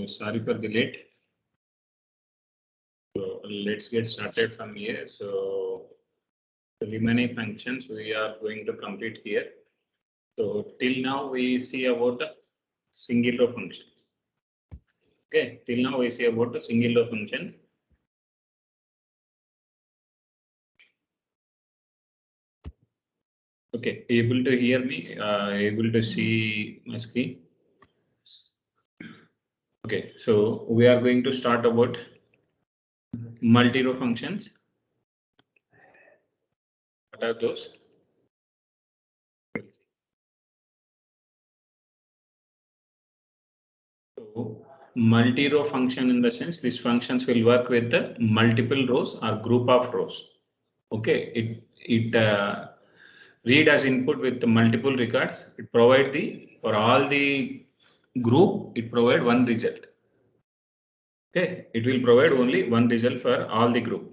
sorry for the late. So let's get started from here. So the remaining functions we are going to complete here. So till now we see about the single row functions. Okay, till now we see about the single row functions. Okay, able to hear me? Able to see my screen? Okay, so we are going to start about multi-row functions. What are those? So multi-row function in the sense these functions will work with the multiple rows or group of rows. Okay, it read as input with the multiple records. It provide the for all the group. It provide one result. Okay, it will provide only one result for all the group.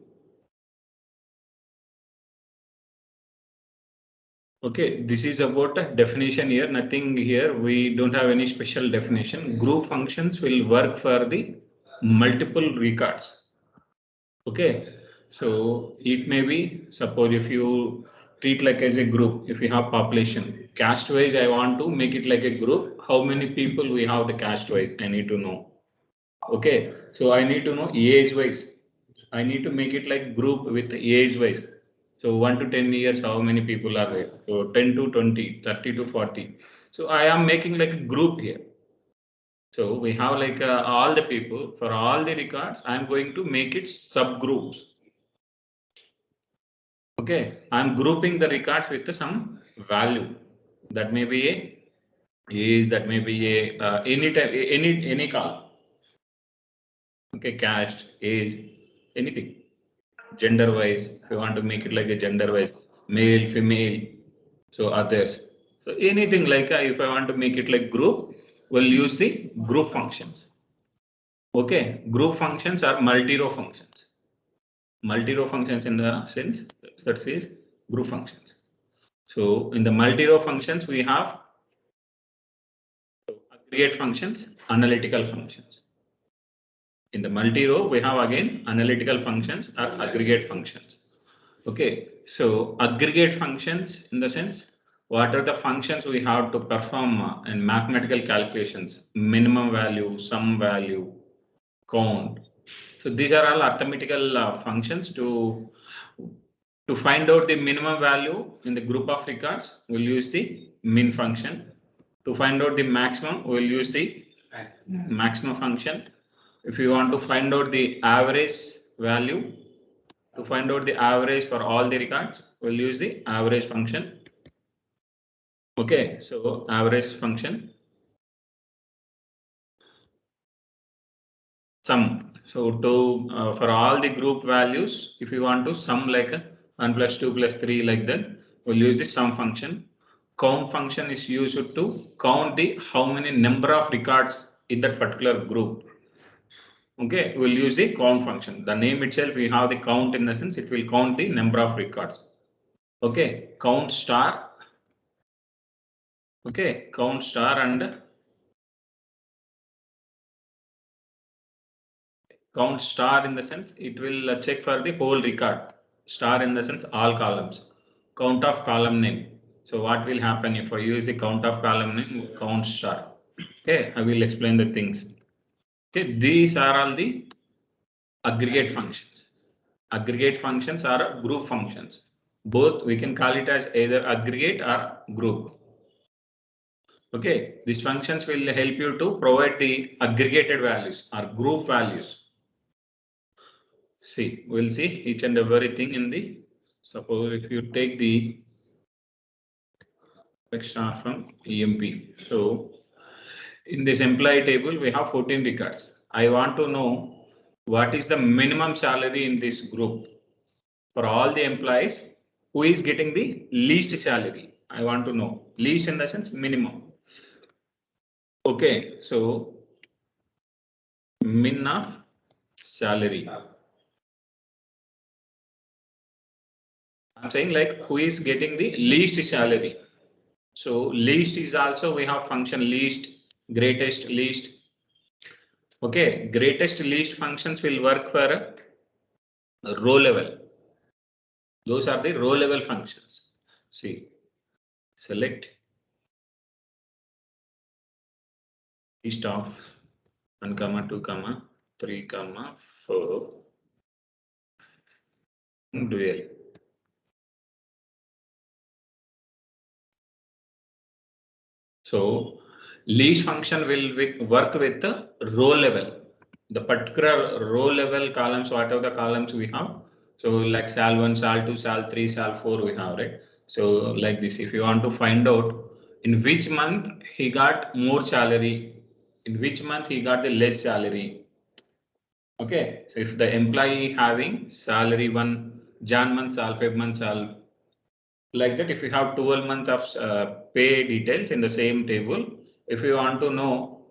Okay, this is about a definition here. Nothing here. We don't have any special definition. Group functions will work for the multiple records. Okay, so it may be, suppose if you treat like as a group, if you have population, caste wise, I want to make it like a group. How many people we have the caste wise? I need to know. Okay, so I need to know age wise. I need to make it like group with age wise. So 1 to 10 years, how many people are there? So 10 to 20, 30 to 40. So I am making like a group here. So we have like all the people for all the records. I'm going to make it subgroups. Okay, I'm grouping the records with some value. That may be a age, that may be a any type, any column. Okay, caste, age, anything. Gender wise, if you want to make it like a gender wise, male, female, so others. So anything like if I want to make it like group, we'll use the group functions. Okay, group functions are multi-row functions. Multi-row functions in the sense that is group functions. So in the multi-row functions, we have aggregate functions, analytical functions. In the multi-row, we have again analytical functions or aggregate functions. Okay, so aggregate functions in the sense, what are the functions we have to perform in mathematical calculations? Minimum value, sum value, count. So these are all arithmetical functions to find out the minimum value in the group of records. We'll use the min function. To find out the maximum, we'll use the maximum function. If you want to find out the average value, to find out the average for all the records, we'll use the average function. Okay, so average function. Sum. So to for all the group values, if you want to sum like 1 plus 2 plus 3 like that, we'll use the sum function. Count function is used to count the how many number of records in that particular group. Okay, we'll use the count function. The name itself, we have the count in the sense it will count the number of records. Okay, count star. Okay, count star and count star in the sense it will check for the whole record. Star in the sense all columns. Count of column name. So what will happen if I use the count of column name count star? Okay, I will explain the things. Okay, these are all the aggregate functions. Aggregate functions are group functions. Both we can call it as either aggregate or group. Okay, these functions will help you to provide the aggregated values or group values. See, we'll see each and everything in the, suppose if you take the extra from EMP. So in this employee table, we have 14 records. I want to know what is the minimum salary in this group for all the employees, who is getting the least salary. I want to know least in the sense minimum. Okay, so min of salary. I'm saying like who is getting the least salary. So least is also we have function least, greatest, least. Okay, greatest least functions will work for a row level. Those are the row level functions. See, select list of 1, 2, 3, 4 dual. So least function will work with the row level, the particular row level columns, whatever the columns we have. So like sal1, sal2, sal3, sal4 we have, right? So like this, if you want to find out in which month he got more salary, in which month he got the less salary. Okay, so if the employee having salary 1 Jan month, sal, Feb month, sal, like that, if you have 12 months of pay details in the same table, if you want to know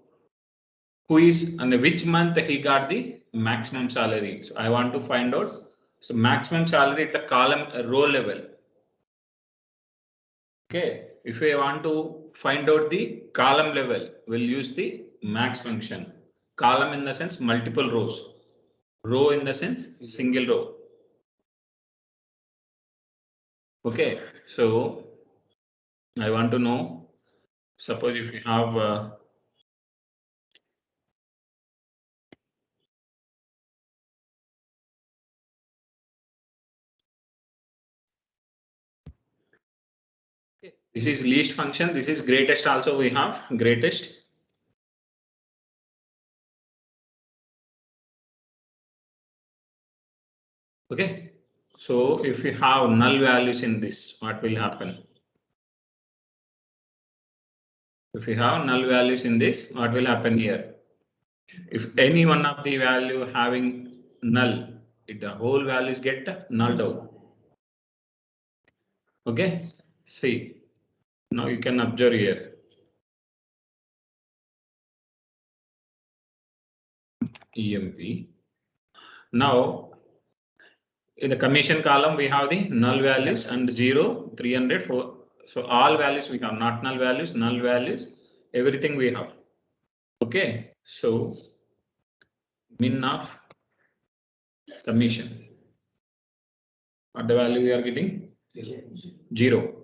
who is and which month he got the maximum salary, so I want to find out. So maximum salary at the column row level. Okay, if we want to find out the column level, we'll use the max function. Column in the sense multiple rows, row in the sense single row. Okay, so I want to know, suppose if you have this is least function, this is greatest, also we have greatest. Okay, so if you have null values in this, what will happen? If you have null values in this, what will happen here? If any one of the value having null, the whole values get nulled out. Okay, see, now you can observe here. EMP. Now, in the commission column, we have the null values and 0, 300, 4. So all values we have, not null values, everything we have. Okay, so min of commission. What the value we are getting? 0.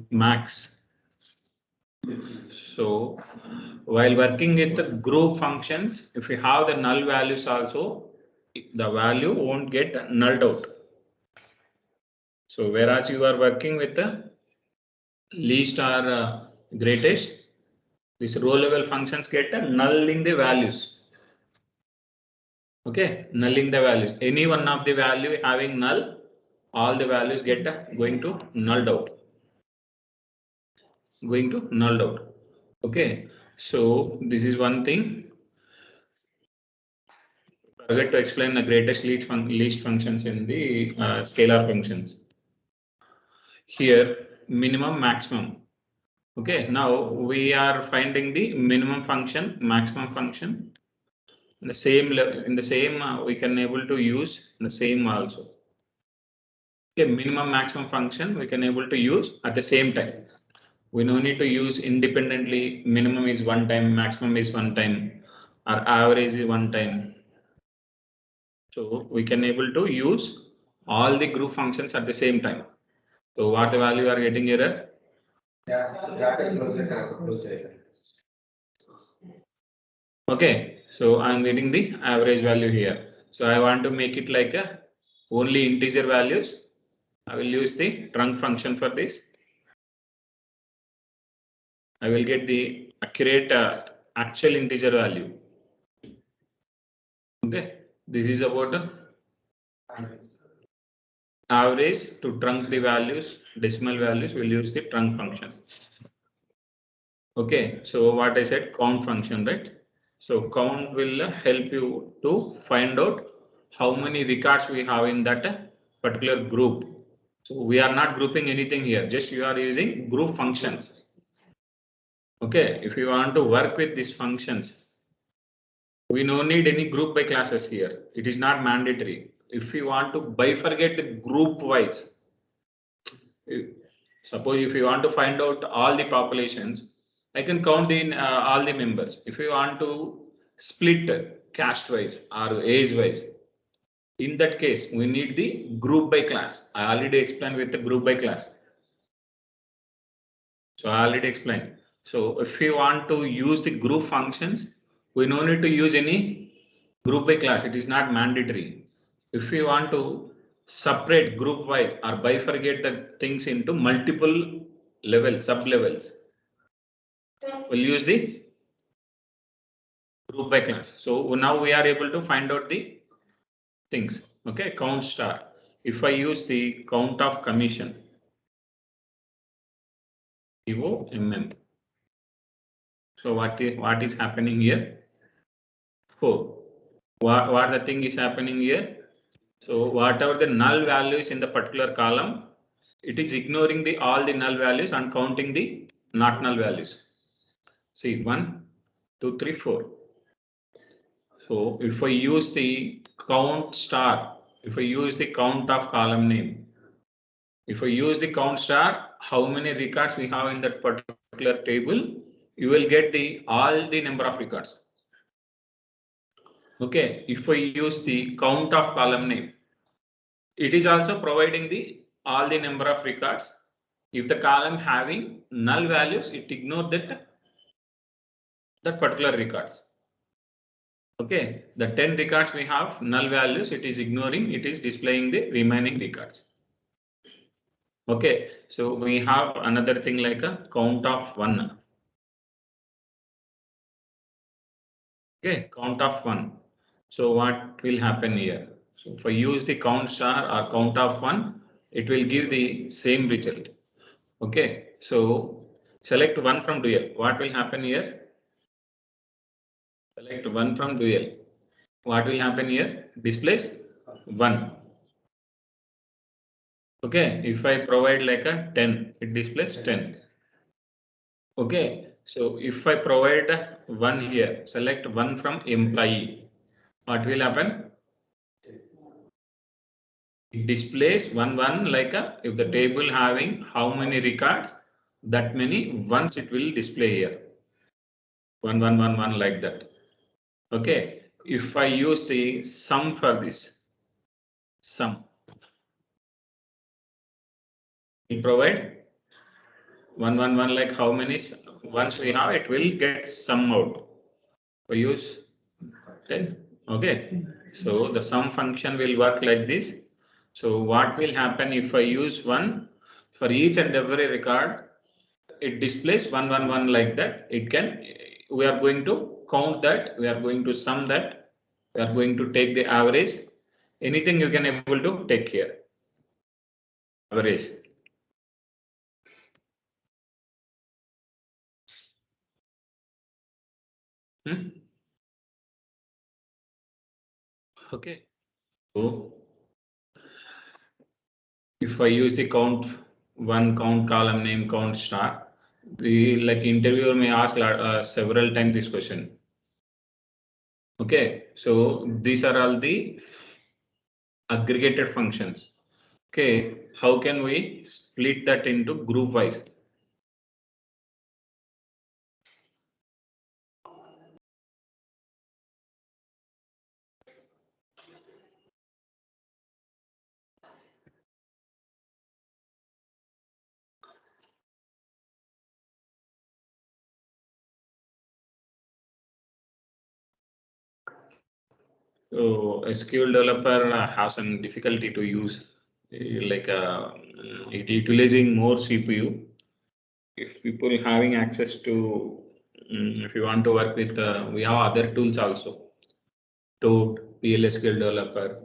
Max. So while working with the group functions, if you have the null values also, the value won't get nulled out. So whereas you are working with the least or greatest, these row level functions get nulling the values. Okay, nulling the values. Any one of the value having null, all the values get going to nulled out. Going to nulled out. Okay, so this is one thing. Forget to explain the greatest least functions in the scalar functions. Here, minimum, maximum. Okay, now we are finding the minimum function, maximum function. In the same we can able to use the same also. Okay, minimum, maximum function we can able to use at the same time. We no need to use independently. Minimum is 1 time, maximum is 1 time, or average is 1 time. So we can able to use all the group functions at the same time. So what the value you are getting here? Okay, so I'm getting the average value here. So I want to make it like a only integer values. I will use the trunc function for this. I will get the accurate actual integer value. Okay, this is about the average. To trunc the values, decimal values, we'll use the trunc function. Okay, so what I said, count function, right? So count will help you to find out how many records we have in that particular group. So we are not grouping anything here, just you are using group functions. Okay, if you want to work with these functions, we no need any group by classes here. It is not mandatory. If you want to bifurcate the group wise, suppose if you want to find out all the populations, I can count in all the members. If you want to split caste wise or age wise. In that case, we need the group by class. I already explained with the group by class. So I already explained. So if we want to use the group functions, we no need to use any group by class. It is not mandatory. If we want to separate group wise or bifurcate the things into multiple levels, sub levels, we'll use the group by class. So now we are able to find out the things. Okay, count star. If I use the count of commission, COMM. So what is happening here? 4. What the thing is happening here? So whatever the null values in the particular column, it is ignoring the all the null values and counting the not null values. See 1, 2, 3, 4. So if I use the count star, if I use the count of column name, if I use the count star, how many records we have in that particular table, you will get the all the number of records. Okay, if I use the count of column name, it is also providing the all the number of records. If the column having null values, it ignores that particular records. Okay, the 10 records we have null values, it is ignoring, it is displaying the remaining records. Okay, so we have another thing like a count of 1. Okay, count of 1. So what will happen here? So if I use the count star or count of 1, it will give the same result. Okay, so select 1 from dual. What will happen here? Select 1 from dual. What will happen here? Displays 1. Okay, if I provide like a 10, it displays 10. Okay, so if I provide 1 here, select 1 from employee, what will happen? It displays 1 1 like a, if the table having how many records, that many ones it will display here. 1 1 1 1 like that. Okay, if I use the sum for this, sum, we provide 1 1 1 like how many once we have, it will get sum out. We use 10. Okay, so the sum function will work like this. So what will happen if I use 1 for each and every record? It displays 1 1 1 like that. It can, we are going to count that, we are going to sum that, we are going to take the average. Anything you can able to take here. Average. Okay. So if I use the count 1, count column name, count star, the like interviewer may ask several times this question. Okay, so these are all the aggregated functions. Okay, how can we split that into group wise? So SQL developer has some difficulty to use, like it utilizing more CPU. If people having access to, if you want to work with, we have other tools also. Toad, PLSQL developer.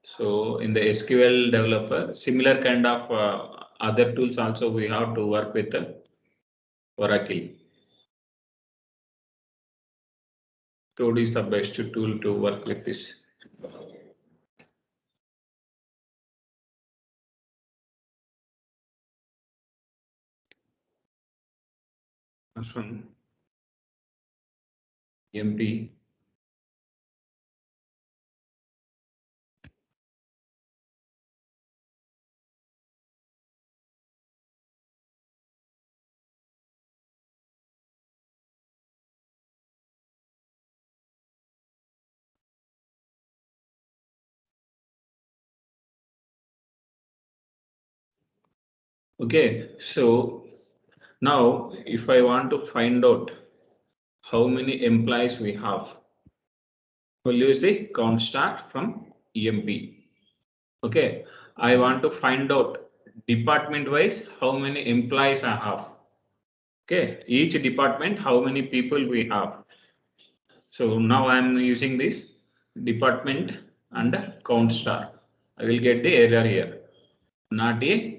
So in the SQL developer, similar kind of other tools also we have to work with Oracle. Toad is the best tool to work with this. From MP. Okay, so now if I want to find out how many employees we have, we'll use the count star from EMP. Okay, I want to find out department wise how many employees I have. Okay, each department how many people we have. So now I'm using this department and count star. I will get the error here, not a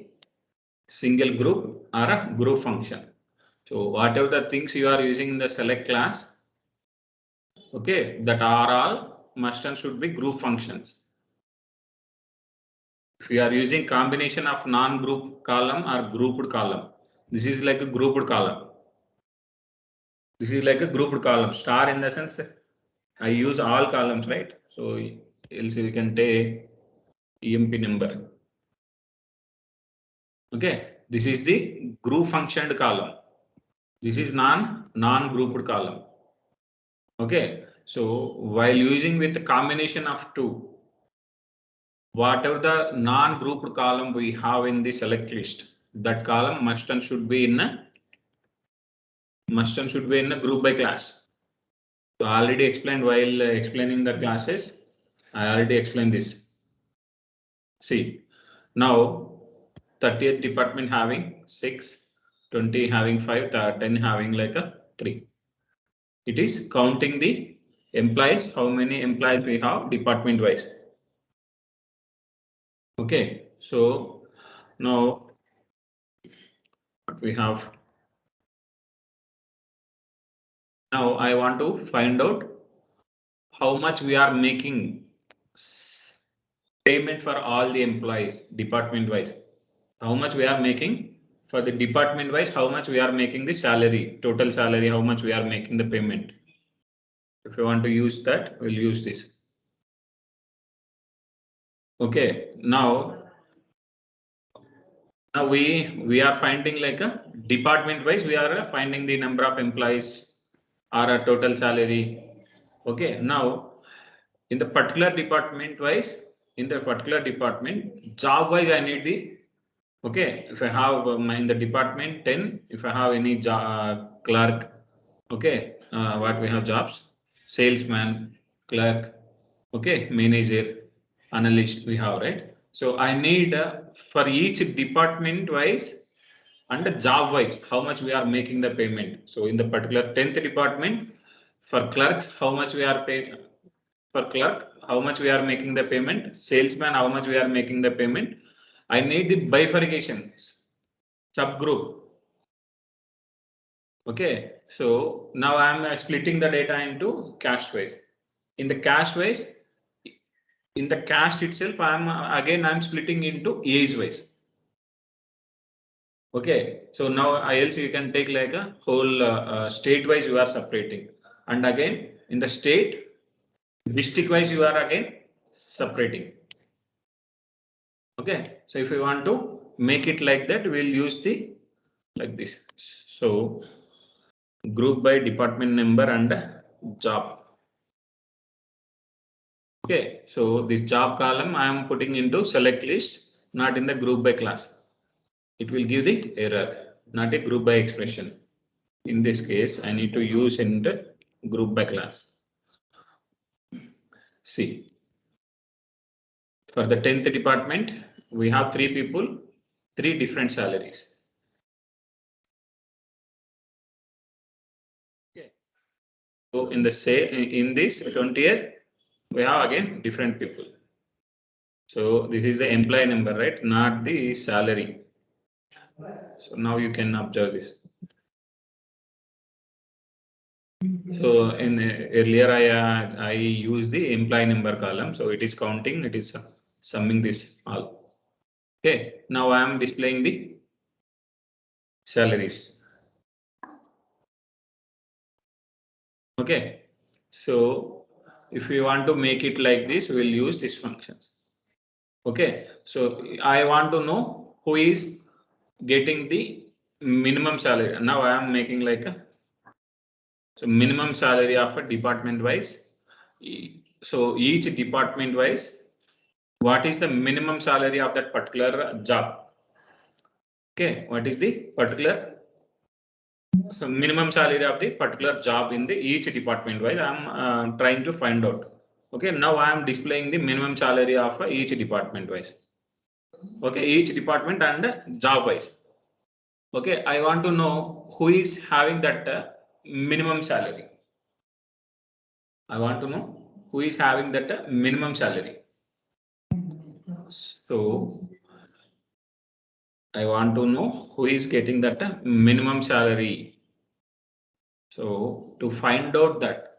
single group or a group function. So whatever the things you are using in the select class, okay, that are all must and should be group functions. If you are using combination of non-group column or grouped column, this is like a grouped column. This is like a grouped column. Star in the sense I use all columns, right? So else you can take EMP number. Okay, this is the group functioned column. This is non-grouped column. Okay, so while using with the combination of two, whatever the non-grouped column we have in the select list, that column must and should be in a group by class. So I already explained while explaining the classes. I already explained this. See, now 30th department having 6, 20 having 5, 10 having like a 3. It is counting the employees, how many employees we have department wise. Okay, so now what we have. Now I want to find out how much we are making payment for all the employees department wise. How much we are making for the department wise, how much we are making the salary, total salary, how much we are making the payment. If you want to use that, we'll use this. Okay, now we are finding like a department wise, we are finding the number of employees or a total salary. Okay, now in the particular department wise, in the particular department, job wise, I need the, okay, if I have in the department 10, if I have any clerk, okay, what we have jobs, salesman, clerk, okay, manager, analyst we have, right? So I need for each department wise and the job wise, how much we are making the payment. So in the particular 10th department, for clerk, how much we are paying, for clerk, how much we are making the payment, salesman, how much we are making the payment. I need the bifurcation, subgroup. Okay, so now I'm splitting the data into caste wise. In the caste wise, in the caste itself, I'm splitting into age wise. Okay, so now else you can take like a whole state wise you are separating, and again in the state district wise you are again separating. Okay, so if you want to make it like that, we'll use the like this. So group by department number and job. Okay, so this job column I am putting into select list, not in the group by class. It will give the error, not a group by expression. In this case, I need to use in the group by class. See, for the 10th department, we have 3 people, 3 different salaries. Okay. So in this 20th, we have again different people. So this is the employee number, right? Not the salary. So now you can observe this. So in earlier I used the employee number column, so it is counting, it is summing this all. Okay, now I am displaying the salaries. Okay, so if we want to make it like this, we'll use these functions. Okay, so I want to know who is getting the minimum salary. Now I am making like a minimum salary of a department wise. So each department wise, what is the minimum salary of that particular job? Okay, what is the particular minimum salary of the particular job in the each department wise? I'm trying to find out. Okay, now I am displaying the minimum salary of each department wise. Okay, each department and job wise. Okay, I want to know who is having that minimum salary. I want to know who is having that minimum salary. So I want to know who is getting that minimum salary. So to find out that,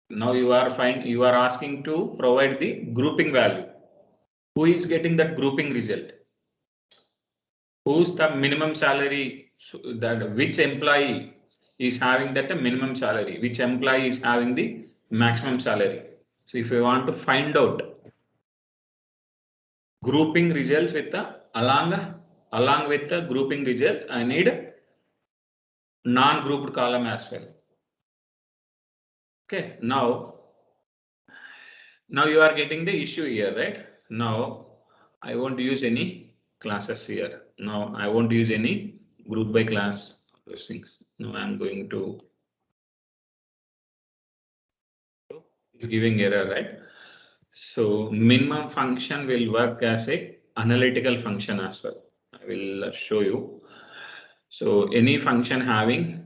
now you are asking to provide the grouping value. Who is getting that grouping result? Who's the minimum salary? That which employee is having that minimum salary? Which employee is having the maximum salary? So if you want to find out grouping results with the along with the grouping results, I need non-grouped column as well. Okay, now you are getting the issue here, right? Now I won't use any classes here. Now I won't use any group by class, those things. Now I'm going to, it's giving error, right? So minimum function will work as a analytical function as well. I will show you. So any function having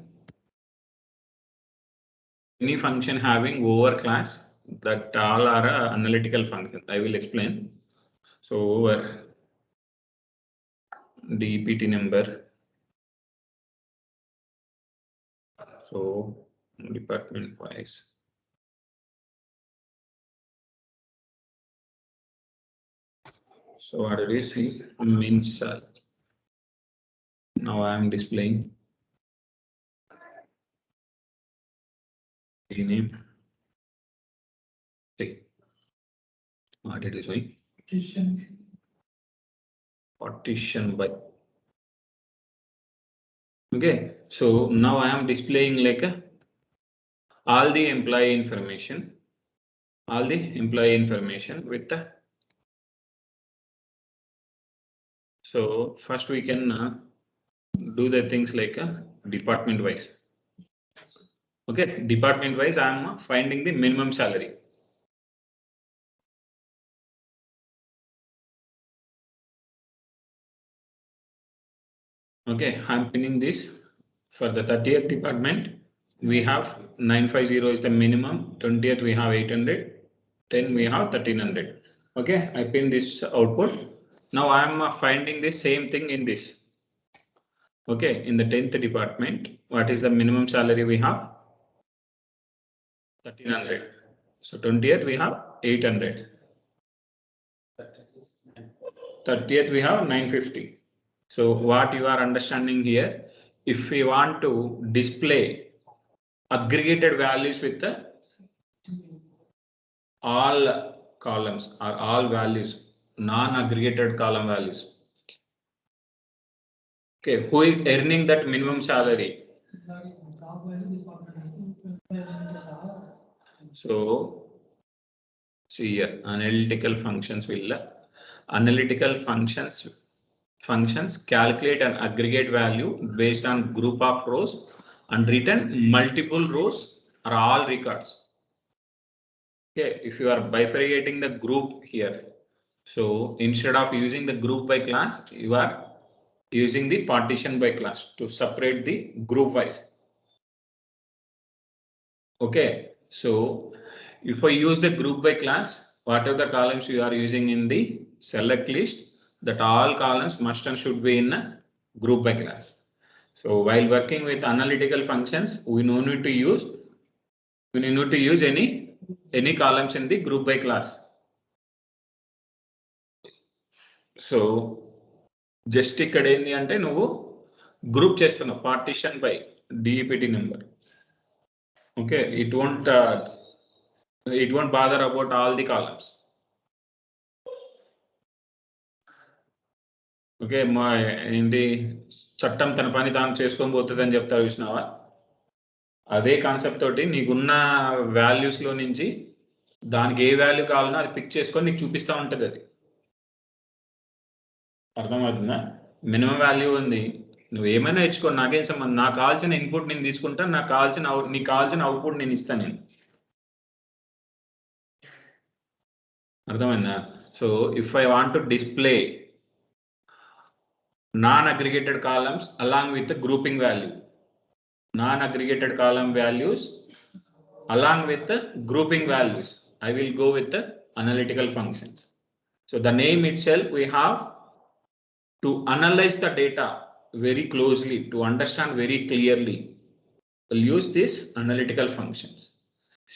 over class, that all are analytical functions. I will explain. So over DPT number. So department wise. So what did you see? Means now I am displaying the name. See what it is showing? Partition by. Okay, so now I am displaying like all the employee information with the. So first we can do the things like department wise. Okay, department wise I am finding the minimum salary. Okay, I'm pinning this for the 30th department. We have 950 is the minimum, 20th we have 800, 10 we have 1300. Okay, I pin this output. Now I am finding the same thing in this. Okay, in the 10th department, what is the minimum salary we have? 1300. So 20th we have 800. 30th we have 950. So what you are understanding here, if we want to display aggregated values with the all columns or all values, non-aggregated column values. Okay, who is earning that minimum salary? So see here, analytical functions calculate an aggregate value based on group of rows and return multiple rows or all records. Okay, if you are bifurcating the group here, so instead of using the group by class, you are using the partition by class to separate the group wise. Okay, so if I use the group by class, what are the columns you are using in the select list, that all columns must and should be in a group by class. So while working with analytical functions, we no need to use any columns in the group by class. So just ఇక్కడ ఏంది అంటే నువ్వు group చేస్తున్నావు partition by DPT number. Okay, it won't bother about all the columns. Okay, మా ఏంటి చట్టం తన పని తాను చేసుకొని పోతుంది అని చెప్తారు చూసినావా, అదే కాన్సెప్ట్ తోటి నీకున్న వాల్యూస్ లో నుంచి దానికి ఏ వాల్యూ కావాలనో అది పిక్ చేసుకొని నీకు చూపిస్తా ఉంటది. అది అర్థమవుతుందా? మినిమం వాల్యూ ఉంది, నువ్వు ఏమైనా ఇచ్చుకో, నాకేం సంబంధం, నాకు కావాల్సిన ఇన్పుట్ నేను తీసుకుంటా, నీకు కావాల్సిన అవుట్పుట్ నేను ఇస్తాను నేను. అర్థమైందా? So if I want to display non-aggregated columns along with the grouping value, non-aggregated column values along with the grouping values, I will go with the analytical functions. So the name itself, we have to analyze the data very closely, to understand very clearly. We'll use this analytical functions.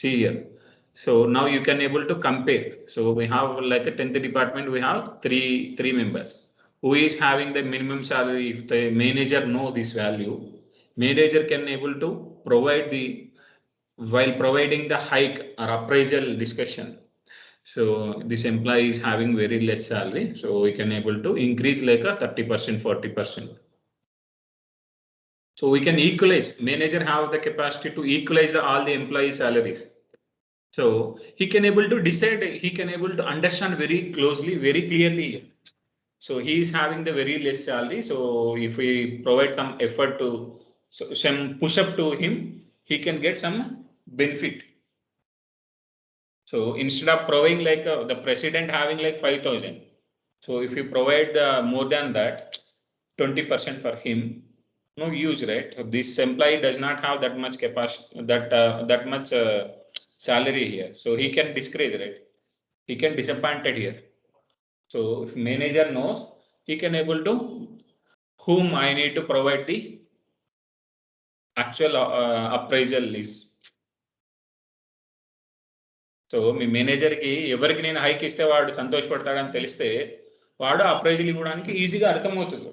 See here. So now you can able to compare. So we have like a 10th department, we have three members. Who is having the minimum salary? If the manager know this value, manager can able to provide the, while providing the hike or appraisal discussion. So this employee is having very less salary, so we can able to increase like a 30%, 40%. So we can equalize. Manager have the capacity to equalize all the employee salaries. So he can able to decide, he can able to understand very closely, very clearly. So he is having the very less salary. So if we provide some effort to, so some push up to him, he can get some benefit. So instead of providing like the president having like 5,000. So if you provide more than that, 20% for him, no use, right? This employee does not have that much capacity, that much salary here. So he can discourage, right? He can disappointed here. So if manager knows, he can able to whom I need to provide the actual appraisal list. So మీ మేనేజర్కి ఎవరికి నేను hike ఇస్తే వాడు సంతోషపడతాడని తెలిస్తే వాడు appraisal ఇవ్వడానికి ఈజీగా అర్థమవుతుంది.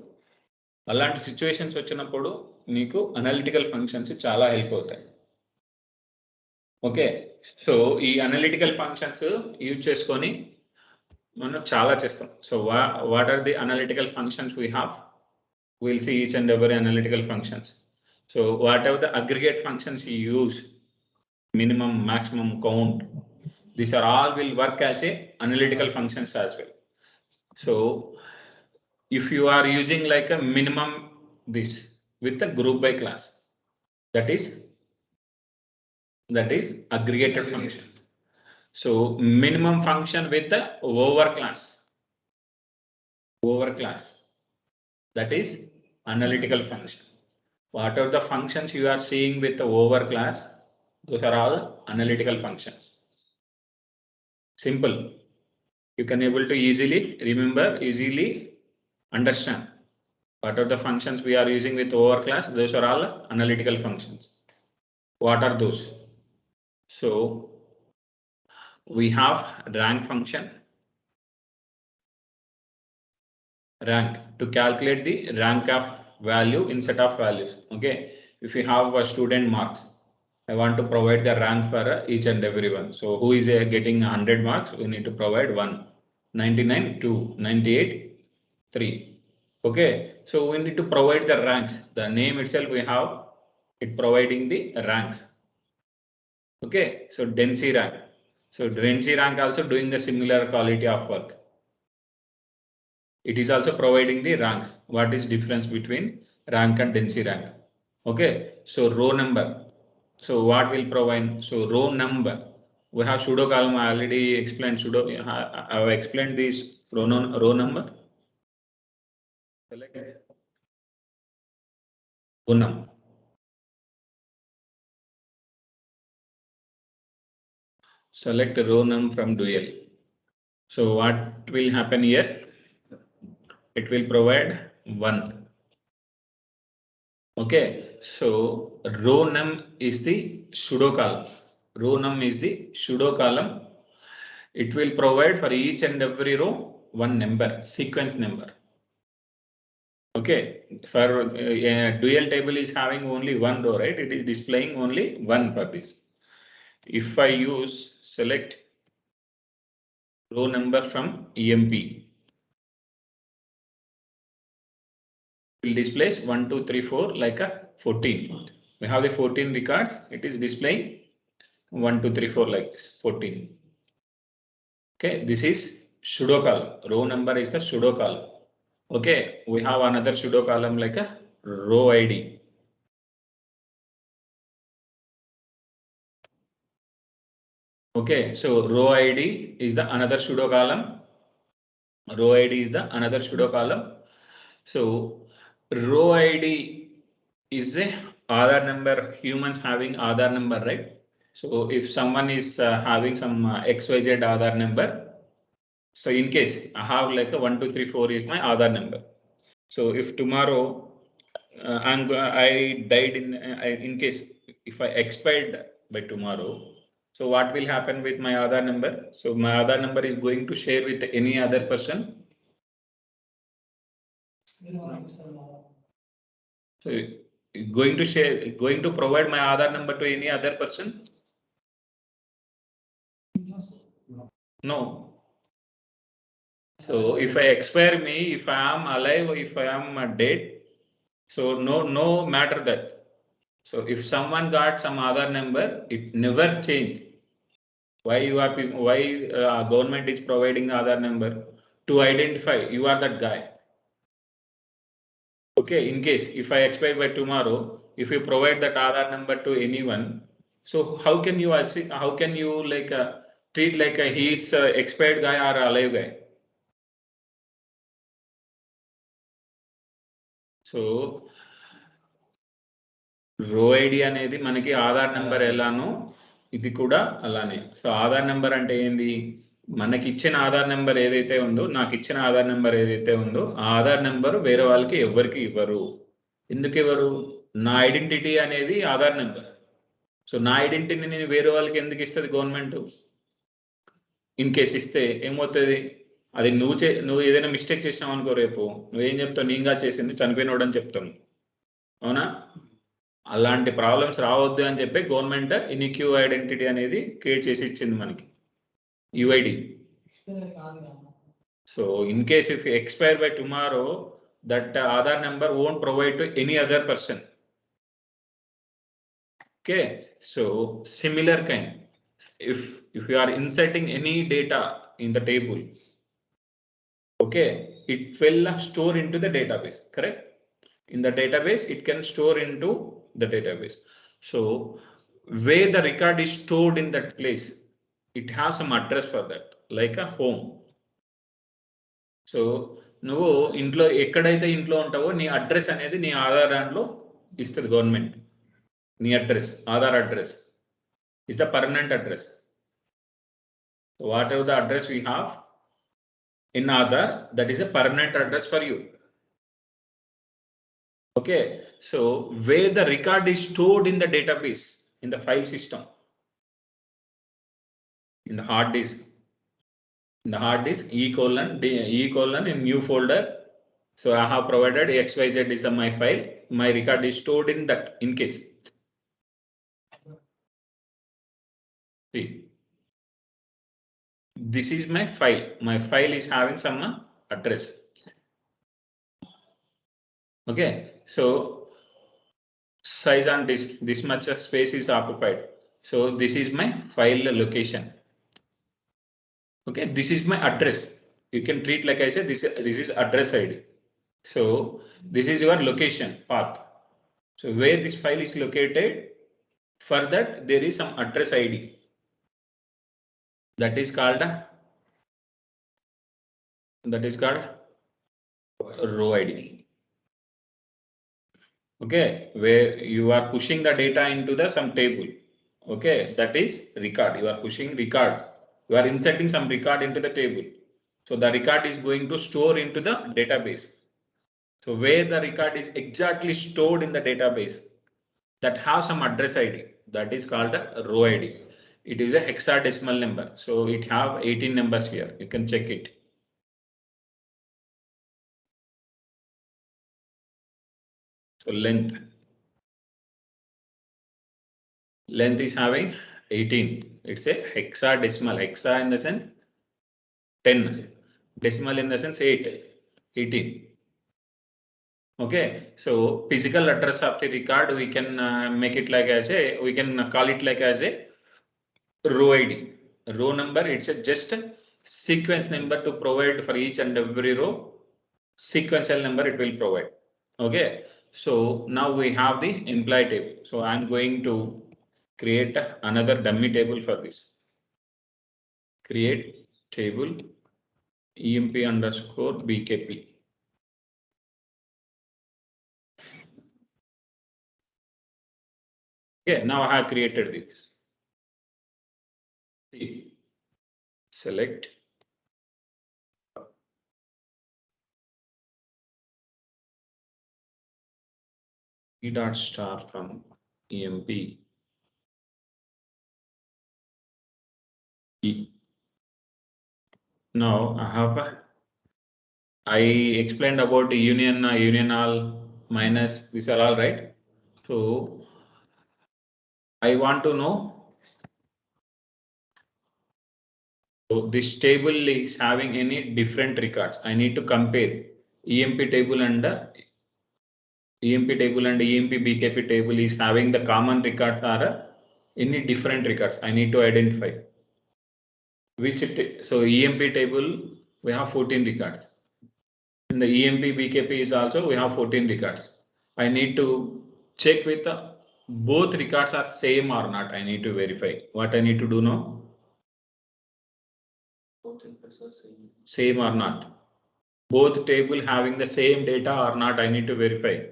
అలాంటి సిచ్యువేషన్స్ వచ్చినప్పుడు నీకు అనలిటికల్ ఫంక్షన్స్ చాలా హెల్ప్ అవుతాయి. ఓకే, సో ఈ అనలిటికల్ ఫంక్షన్స్ యూజ్ చేసుకొని మనం చాలా చేస్తాం. So what are the analytical functions we have? Will see each and every analytical functions. So whatever the aggregate functions you use, minimum, maximum, count, these are all will work as a analytical functions as well. So if you are using like a minimum this with a group by class, that is aggregated function. So minimum function with the over class, that is analytical function. What are the functions you are seeing with the over class? Those are all analytical functions. Simple. You can able to easily remember, easily understand. What are the functions we are using with over class? Those are all analytical functions. What are those? So we have rank function. Rank, to calculate the rank of value in set of values. Okay, if you have a student marks, I want to provide the rank for each and everyone. So who is getting 100 marks? We need to provide 1, 99 2, 98 3. Okay, so we need to provide the ranks. The name itself we have it providing the ranks. Okay, so density rank. So density rank also doing the similar quality of work. It is also providing the ranks. What is difference between rank and density rank? Okay, so row number. So what will provide? So row number. We have pseudo column. I already explained pseudo. I have explained this row number. Select row num. Select row num from dual. So what will happen here? It will provide 1. Okay, so row num is the pseudo column. Row num is the pseudo column. It will provide for each and every row one number, sequence number. Okay, for dual table is having only one row, right? It is displaying only one for this. If I use select row number from EMP, will displays 1 2 3 4 like a 14. We have the 14 records. It is displaying 1 2 3 4 like this 14. Okay, this is pseudo column. Row number is the pseudo column. Okay, we have another pseudo column like a row ID. Okay, so row ID is the another pseudo column. Row ID is the another pseudo column. So row ID is a Aadhaar number, humans having Aadhaar number, right? So if someone is having some XYZ Aadhaar number, so in case I have like a 1, 2, 3, 4 is my Aadhaar number. So if tomorrow I died in case if I expired by tomorrow, so what will happen with my Aadhaar number? So my Aadhaar number is going to share with any other person. So going to provide my Aadhaar number to any other person? No. So if I expire me, if I am alive, if I am dead, so no matter that. So if someone got some Aadhaar number, it never change. Why government is providing Aadhaar number to identify you are that guy. Okay, in case if I expire by tomorrow, if you provide that Aadhaar number to anyone, so how can you like treat like he is expired guy or alive guy? So రో ID అనేది మనకి Aadhaar number ఎలానో ఇది కూడా అలానే. So Aadhaar number అంటే ఏంది, మనకి ఇచ్చిన ఆధార్ నెంబర్ ఏదైతే ఉందో, నాకు ఇచ్చిన ఆధార్ నెంబర్ ఏదైతే ఉందో ఆ ఆధార్ నెంబర్ వేరే వాళ్ళకి ఎవరికి ఇవ్వరు. ఎందుకు ఇవ్వరు? నా ఐడెంటిటీ అనేది ఆధార్ నెంబర్. సో నా ఐడెంటిటీని నేను వేరే వాళ్ళకి ఎందుకు ఇస్తుంది గవర్నమెంట్? ఇన్ కేస్ ఇస్తే ఏమవుతుంది, అది నువ్వు ఏదైనా మిస్టేక్ చేసినావు అనుకో, రేపు నువ్వేం చెప్తావు, నీగా చేసింది చనిపోయినోడు అని చెప్తాను, అవునా? అలాంటి ప్రాబ్లమ్స్ రావద్దు అని చెప్పి గవర్నమెంట్ ఇన్క్యూ ఐడెంటిటీ అనేది క్రియేట్ చేసి ఇచ్చింది మనకి, UID. So in case if expire by tomorrow, that Aadhaar number won't provide to any other person. Okay, so similar kind, if you are inserting any data in the table, okay, it will store into the database, correct? In the database it can store into the database. So where the record is stored in that place, it has some address for that, like a home. So నువ్వు ఇంట్లో ఎక్కడైతే ఇంట్లో ఉంటావో నీ address అనేది నీ ఆధార్ దాంట్లో ఇస్తుంది గవర్నమెంట్. నీ address, Aadhaar address is the permanent address. So whatever the address we have in Aadhaar, that is a permanent address for you. Okay, so where the record is stored in the database, in the file system, in the hard disk, E:, in new folder. So I have provided XYZ is my file. My record is stored in that. In case, see, this is my file. My file is having some address. Okay, so size on disk, this much space is occupied. So this is my file location. Okay, this is my address. You can treat like I said, this is address ID. So this is your location path. So where this file is located, for that there is some address ID. That is called row ID. Okay, where you are pushing the data into the some table. Okay, that is record. You are pushing record. You are inserting some record into the table. So the record is going to store into the database. So where the record is exactly stored in the database, that have some address ID, that is called a row ID. It is a hexadecimal number. So it have 18 numbers here. You can check it. So length is having 18. It's a hexadecimal. Hexa in the sense 10, decimal in the sense 18. Okay, so physical address of the record, we can make it like as a, we can call it like as a row ID. Row number, it's a just a sequence number to provide for each and every row. sequential number it will provide. Okay, so now we have the employee table. So I'm going to create another dummy table for this. Create table EMP underscore BKP. Okay, now I have created this. See, select E dot star from EMP E. Now I explained about the union, union all minus, these are all right. So I want to know, so this table is having any different records. I need to compare EMP table and EMP table and EMP BKP table is having the common records or any different records. I need to identify which so EMP table we have 14 records. In the EMP BKP is also we have 14 records. I need to check with both records are same or not. I need to verify. What I need to do now? Both records are same or not. Both table having the same data or not, I need to verify.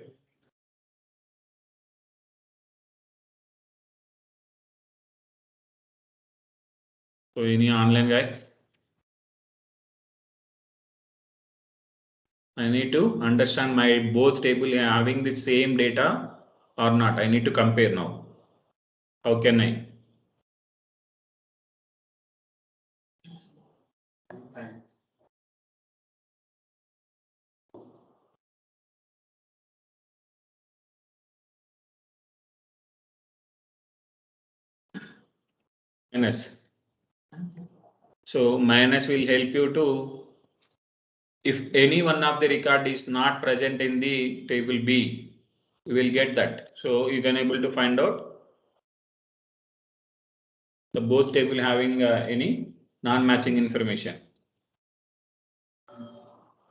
So any online guy? I need to understand my both table having the same data or not. I need to compare now. How can I? Minus. So minus will help you to, if any one of the record is not present in the table B, you will get that. So you can able to find out the both table having any non-matching information.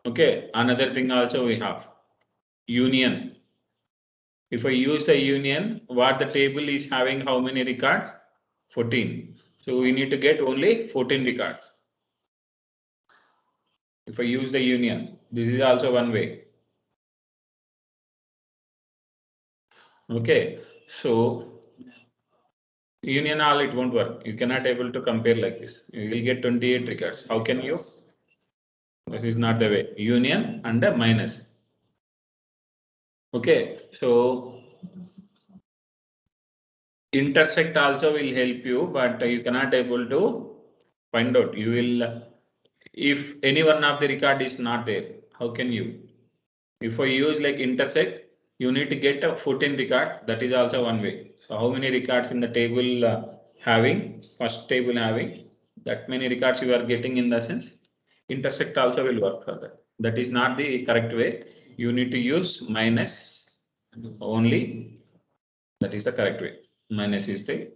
Okay, another thing also we have union. If I use the union, what the table is having how many records? 14. So we need to get only 14 records. If I use the union, this is also one way. Okay, so union all it won't work. You cannot able to compare like this. You will get 28 records. How can you? This is not the way. Union and a minus. Okay, so intersect also will help you, but you cannot able to find out. You will, if any one of the record is not there, how can you? If I use like intersect, you need to get a 14 records. That is also one way. So how many records in the table having, first table having, that many records you are getting in the sense, intersect also will work for that. That is not the correct way. You need to use minus only. That is the correct way. Minus is the,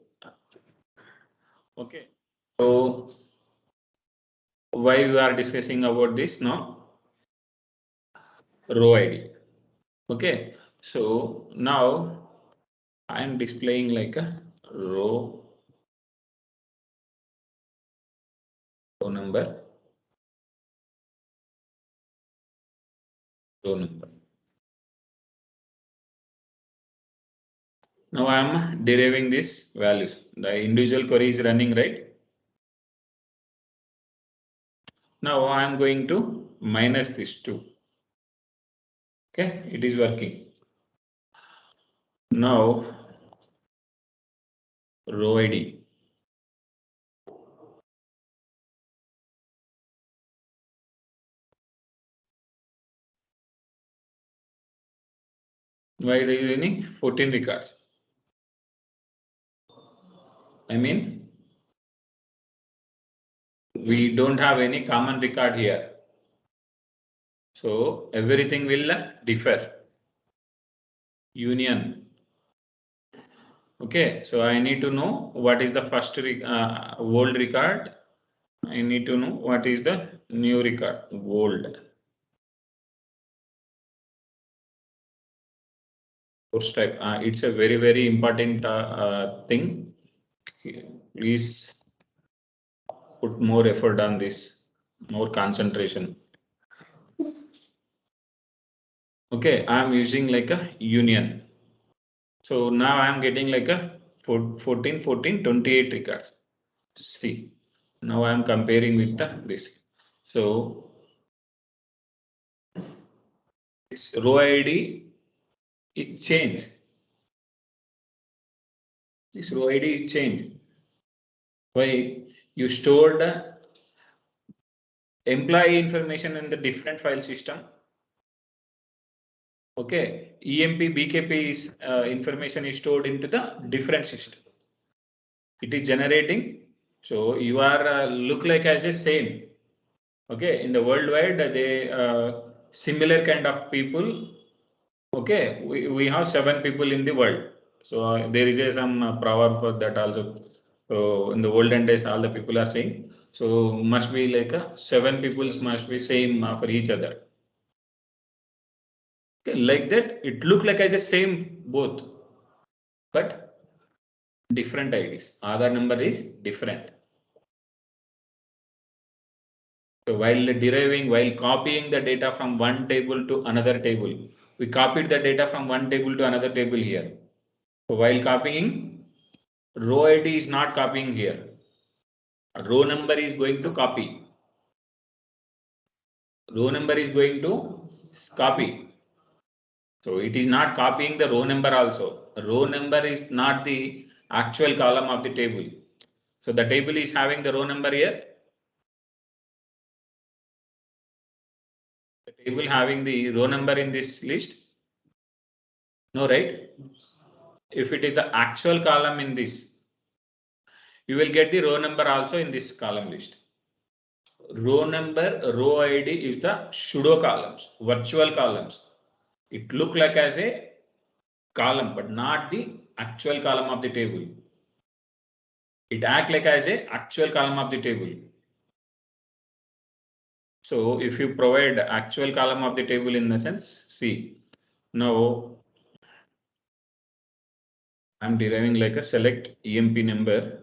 okay. So why we are discussing about this now? Row ID. Okay. So now I am displaying like a row number, row number. Now I am deriving this values. The individual query is running, right? Now I am going to minus this 2. Okay, it is working. Now row ID. Why are you using 14 records? I mean, we don't have any common record here. So everything will differ. Union. Okay, so I need to know what is the first old record. I need to know what is the new record, old. source type. It's a very important thing. Please put more effort on this, more concentration. Okay, I am using like a union. So now I am getting like a 14, 14, 28 records. See, now I am comparing with this. So this row ID is changed. This row ID is changed. Why? You stored employee information in the different file system. Okay, EMP, BKP is information is stored into the different system. It is generating. So you are look like as a same. Okay, in the worldwide, they similar kind of people. Okay, we have 7 people in the world. So there is some proverb for that also. So in the olden days, all the people are saying. So must be like 7 people must be same for each other. Okay, like that, it look like as a same both, but different IDs. Aadhaar number is different. So while copying the data from one table to another table, we copied the data from one table to another table here. So while copying, row ID is not copying here. Row number is going to copy. Row number is going to copy. So it is not copying the row number also. Row number is not the actual column of the table. So the table is having the row number here. The table having the row number in this list. No, right? If it is the actual column in this, you will get the row number also in this column list. Row number, row ID is the pseudo columns, virtual columns. It look like as a column, but not the actual column of the table. It act like as a actual column of the table. So if you provide actual column of the table in the sense, see, now I'm deriving like a select EMP number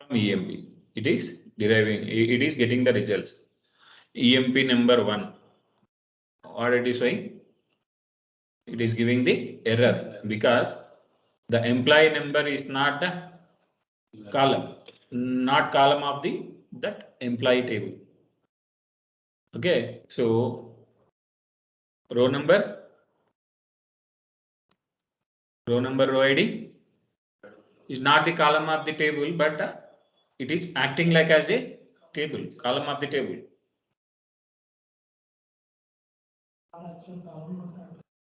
from EMP. It is deriving, it is getting the results. EMP number 1. What it is showing? It is giving the error because the employee number is not a column, not column of the that employee table. Okay, so row number, row ID is not the column of the table, but it is acting like as a table, column of the table.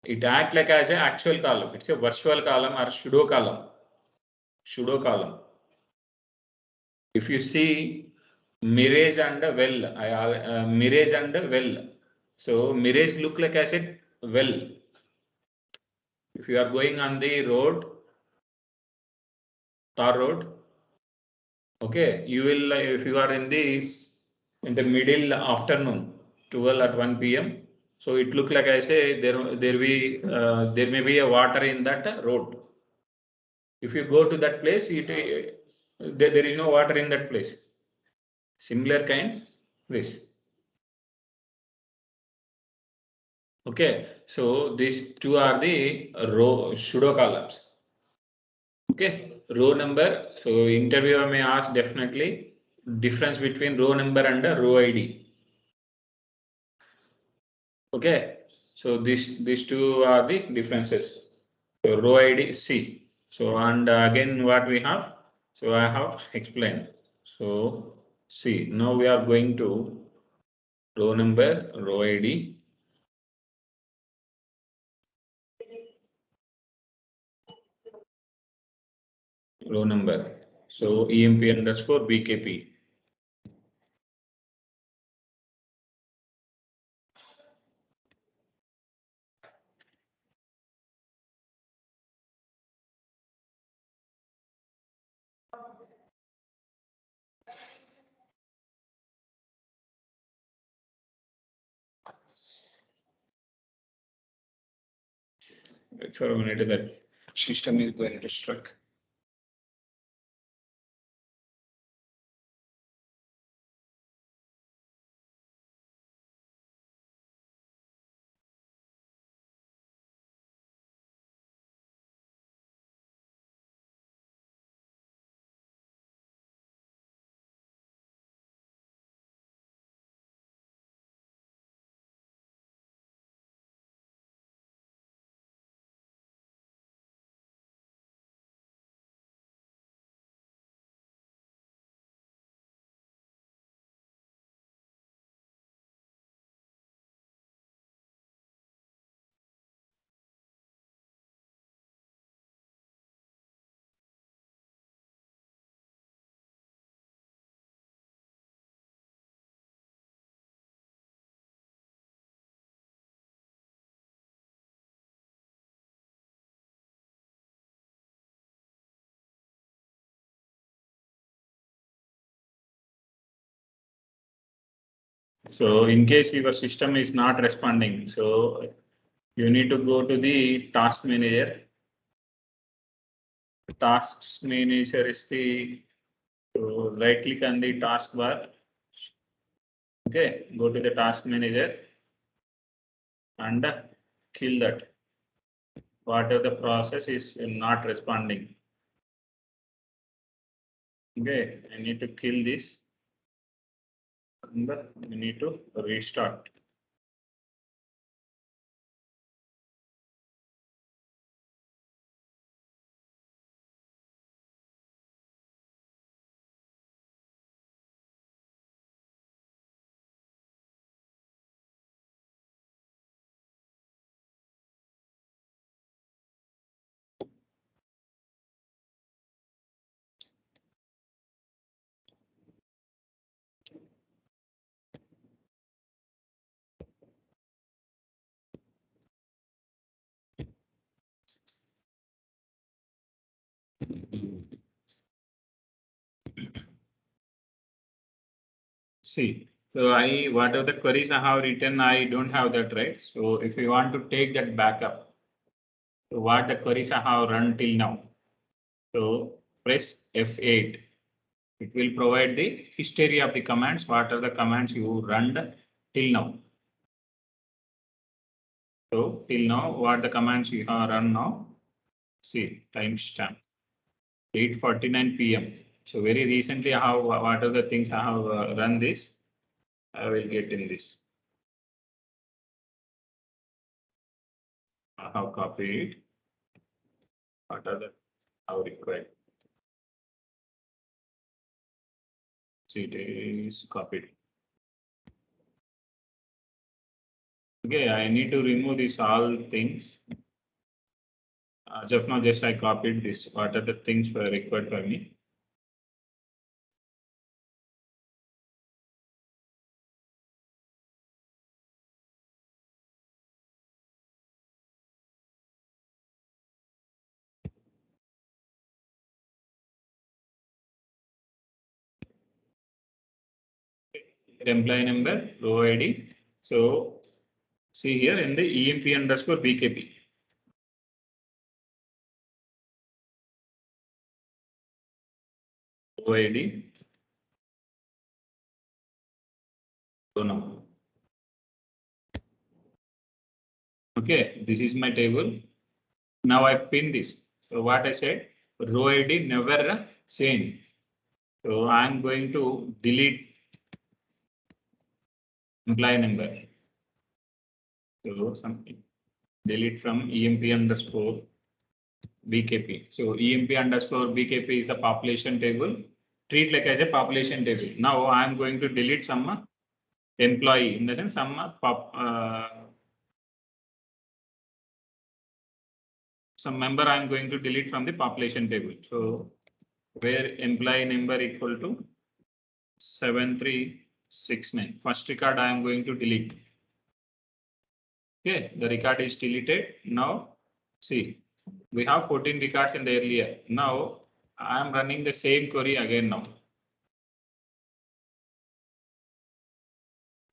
It acts like as an actual column. It's a virtual column or pseudo column. Pseudo column. If you see mirage and well, mirage and well. So mirage look like as a well. If you are going on the road, tar road, okay, you will if you are in the middle afternoon, 12 at 1 p.m. So it look like I say there may be a water in that road. If you go to that place, there is no water in that place. Similar kind this. Okay, so these two are the row pseudo columns. Okay, row number. So interviewer may ask definitely difference between row number and row ID. Okay, so these two are the differences. So row ID C. So and again what we have. So I have explained. So see, now we are going to row number, row ID. Row number. So EMP underscore BKP. Wait for a minute, that system is going to struck. So in case your system is not responding, so you need to go to the task manager. Tasks manager is the, so right click on the taskbar. Okay, go to the task manager and kill that. Whatever the process is not responding. Okay, I need to kill this. And we need to restart. See, so whatever the queries I have written, I don't have that, right? So if you want to take that backup, so what the queries I have run till now, so press F8. It will provide the history of the commands. What are the commands you run till now? So till now, what the commands you have run now? See, timestamp 8:49 p.m. So very recently, what are the things I have run this? I will get in this. I have copied. What are the how required? See, it is copied. Okay, I need to remove these all things. As of now, just I copied this. What are the things were required for me? Employee number, row ID. So see here in the EMP underscore BKP. Row ID. So now. Okay, this is my table. Now I pin this. So what I said, row ID never change. So I'm going to delete employee number. So something delete from EMP underscore BKP. So EMP underscore BKP is a population table. Treat like as a population table. Now I'm going to delete some employee, in the sense some some member I'm going to delete from the population table. So where employee number equal to 7369. First record I am going to delete. Okay, the record is deleted. Now see, we have 14 records in the earlier. Now I am running the same query again now.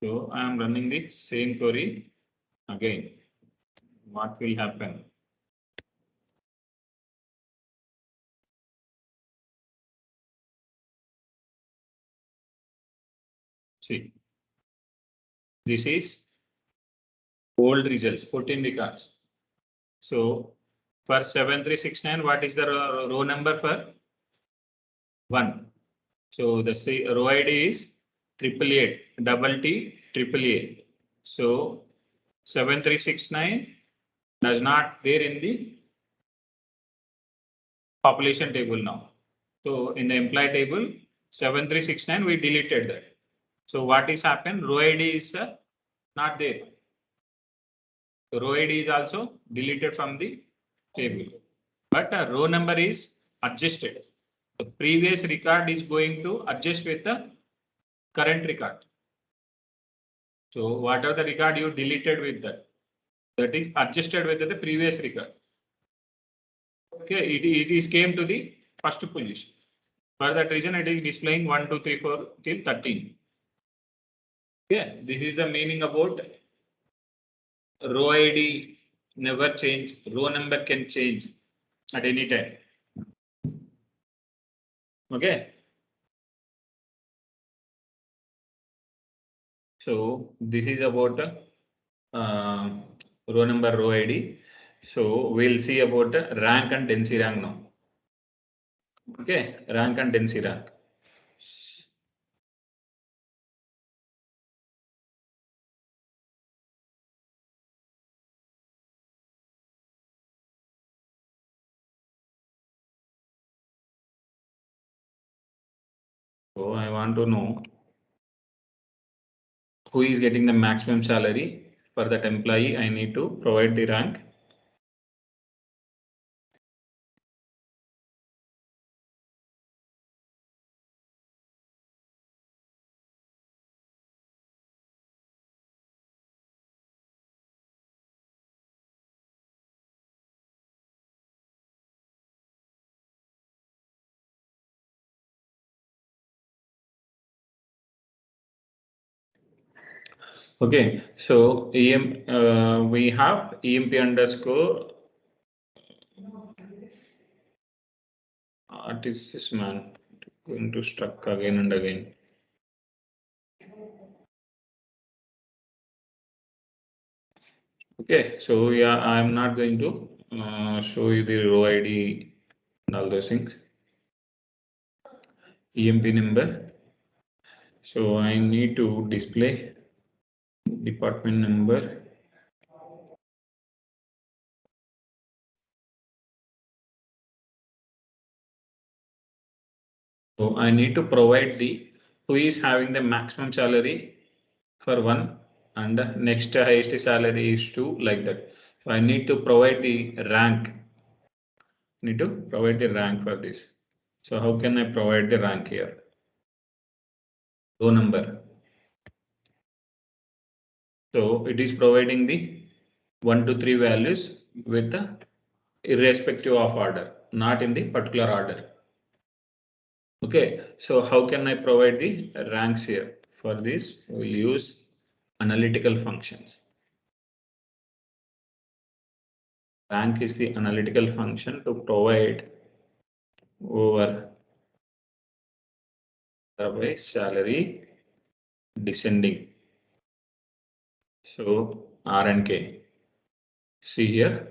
So I am running the same query again. What will happen? See, this is old results, 14 records. So for 7369, what is the row number for 1? So the row ID is 888, double T, triple A. So 7369 does not there in the population table now. So in the employee table, 7369, we deleted that. So what is happened? Row ID is not there. So row ID is also deleted from the table, but row number is adjusted. The previous record is going to adjust with the current record. So whatever the record you deleted with that is adjusted with the previous record. Okay, it is came to the first position. For that reason, it is displaying 1, 2, 3, 4 till 13. Okay, this is the meaning about row ID never change, row number can change at any time. Okay. So this is about row number, row ID. So we'll see about rank and density rank now. Okay, rank and density rank. So I want to know who is getting the maximum salary. For that employee, I need to provide the rank. Okay, so we have EMP underscore. What is this man going to struck again and again? Okay, so yeah, I'm not going to show you the row ID and all those things. EMP number. So I need to display department number. So I need to provide the who is having the maximum salary for 1 and the next highest salary is 2, like that. So I need to provide the rank. Need to provide the rank for this. So how can I provide the rank here? Row number. So it is providing the 1 to 3 values with the irrespective of order, not in the particular order. Okay, so how can I provide the ranks here? For this, we'll use analytical functions. Rank is the analytical function to provide over by salary descending. So R and K. See here.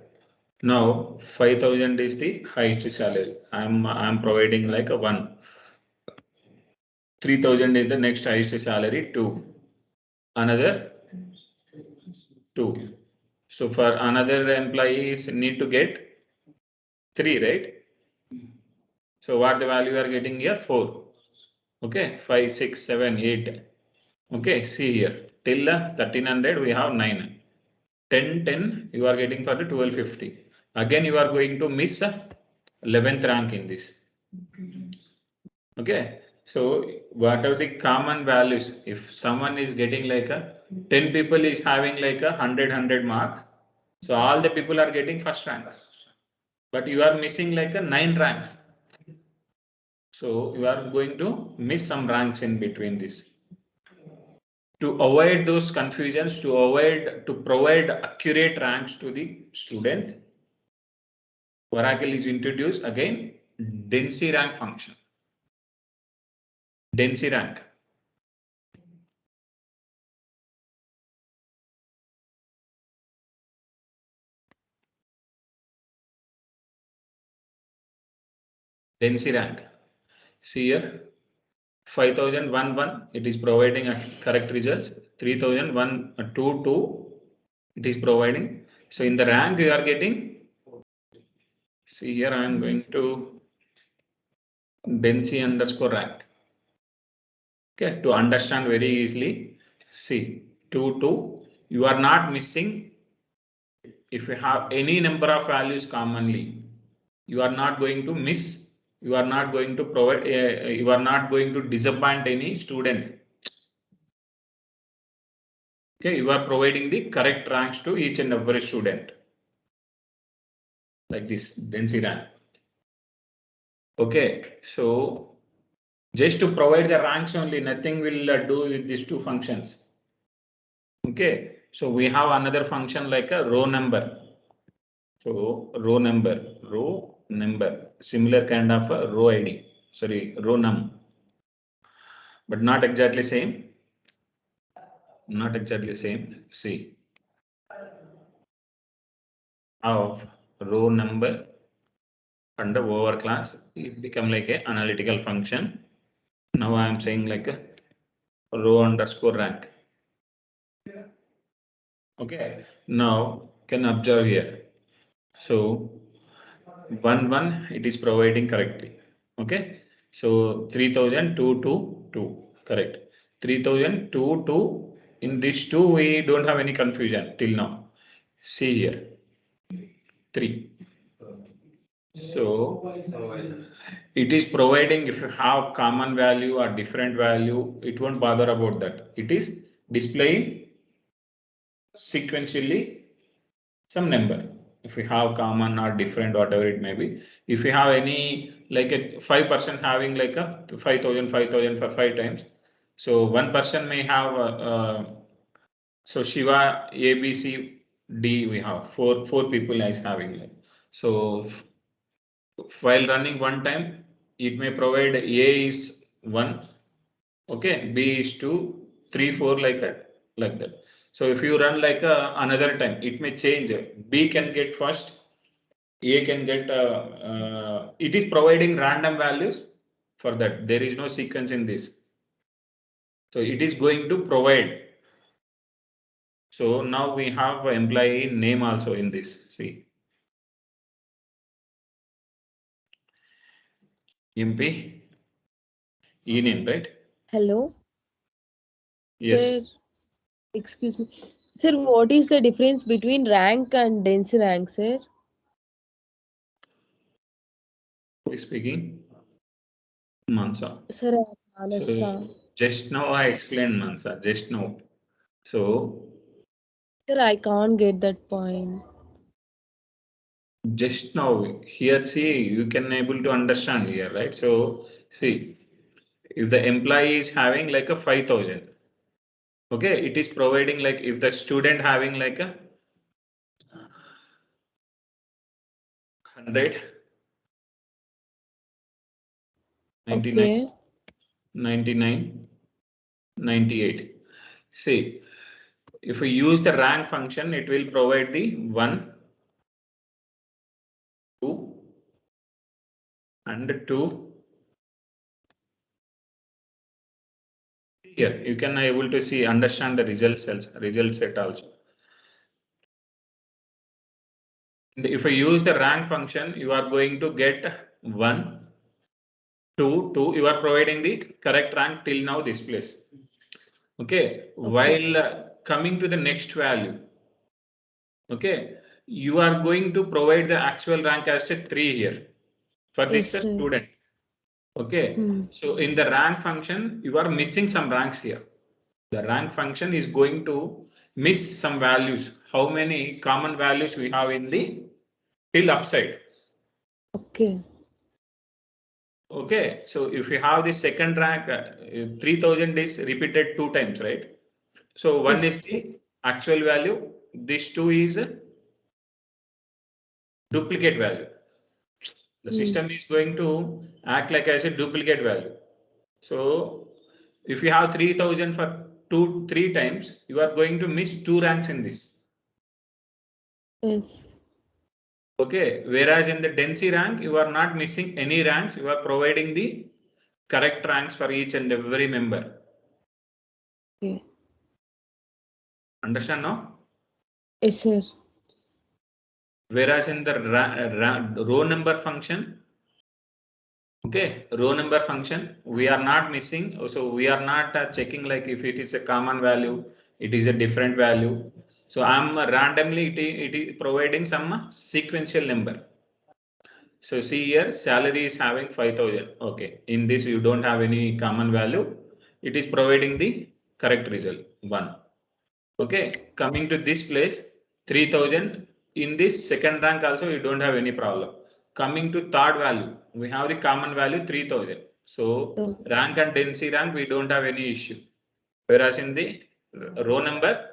Now 5,000 is the highest salary. I'm providing like a 1. 3,000 is the next highest salary, 2. Another 2. So for another employees need to get 3, right? So what the value you are getting here? 4. Okay, 5, 6, 7, 8. Okay, see here. Till 1300 we have 9. 10, 10 you are getting for the 1250. Again you are going to miss 11th rank in this. Okay, so what are the common values? If someone is getting like a 10 people is having like a 100 marks, so all the people are getting first rank, but you are missing like a 9 ranks. So you are going to miss some ranks in between this. To avoid those confusions, to provide accurate ranks to the students, Oracle is introduced again density rank function. Density rank. Density rank. See here, 5001, it is providing a correct results. 300122, it is providing. So in the rank you are getting. See here, I am going to density underscore rank. Okay, to understand very easily. See 2, you are not missing. If you have any number of values commonly, you are not going to miss. You are not going to provide. You are not going to disappoint any student. Okay, you are providing the correct ranks to each and every student. Like this density rank. Okay, so just to provide the ranks only, nothing will do with these two functions. Okay, so we have another function like a row number. So row number, similar kind of a row ID. Sorry, row num, but not exactly same. Not exactly same. See, of row number under over class, it become like a analytical function. Now I am saying like a row underscore rank. Okay, now can observe here. So 1 it is providing correctly. Okay, so 3002 correct. 3002 in these two we don't have any confusion till now. See here 3. So it is providing if you have common value or different value, it won't bother about that. It is displaying sequentially some number. If we have common or different, whatever it may be. If you have any like a 5% having like a 5,000 for 5 times. So one person may have so Shiva A B C D we have four people is having like. So while running one time, it may provide A is 1, okay, B is 2, 3, 4 like that. So if you run like another time, it may change. B can get first, A can get. It is providing random values for that. There is no sequence in this. So it is going to provide. So now we have employee name also in this. See. MP name, right? Hello. Yes. Sir, excuse me. Sir, what is the difference between rank and dense rank, sir? Who is speaking? Mansa. Sir, So Manasa. just now I explained Mansa. Just now. So Sir, I can't get that point. just now here, see, you can able to understand here, right? So see, if the employee is having like a 5,000, okay, it is providing like if the student having like a 100, 99, Okay. 99, 98. See, if we use the rank function, it will provide the 1, 2, and 2. Here you can able to see understand the result set also. If I use the rank function, you are going to get 1, 2, 2. You are providing the correct rank till now this place. Okay. While coming to the next value, okay, you are going to provide the actual rank as a 3 here for this Yes, sir. student. Okay. Hmm. So in the rank function, you are missing some ranks here. The rank function is going to miss some values. How many common values we have in the till upside? Okay. Okay, so if you have the second rank, 3000 is repeated 2 times, right? So one is Yes, sir. the actual value, this 2 is a duplicate value. The Hmm. system is going to act like as a duplicate value. So if you have 3000 for 3 times, you are going to miss 2 ranks in this. Yes. Okay, whereas in the density rank, you are not missing any ranks, you are providing the correct ranks for each and every member. Okay. Understand now? Yes, sir. Whereas in the row number function, okay, row number function, we are not missing. So we are not checking like if it is a common value, it is a different value. So I'm randomly it is providing some sequential number. So see here, salary is having 5,000. Okay, in this you don't have any common value. It is providing the correct result 1. Okay, coming to this place 3,000. In this second rank also you don't have any problem. Coming to third value, we have the common value 3,000. So rank and density rank we don't have any issue. Whereas in the row number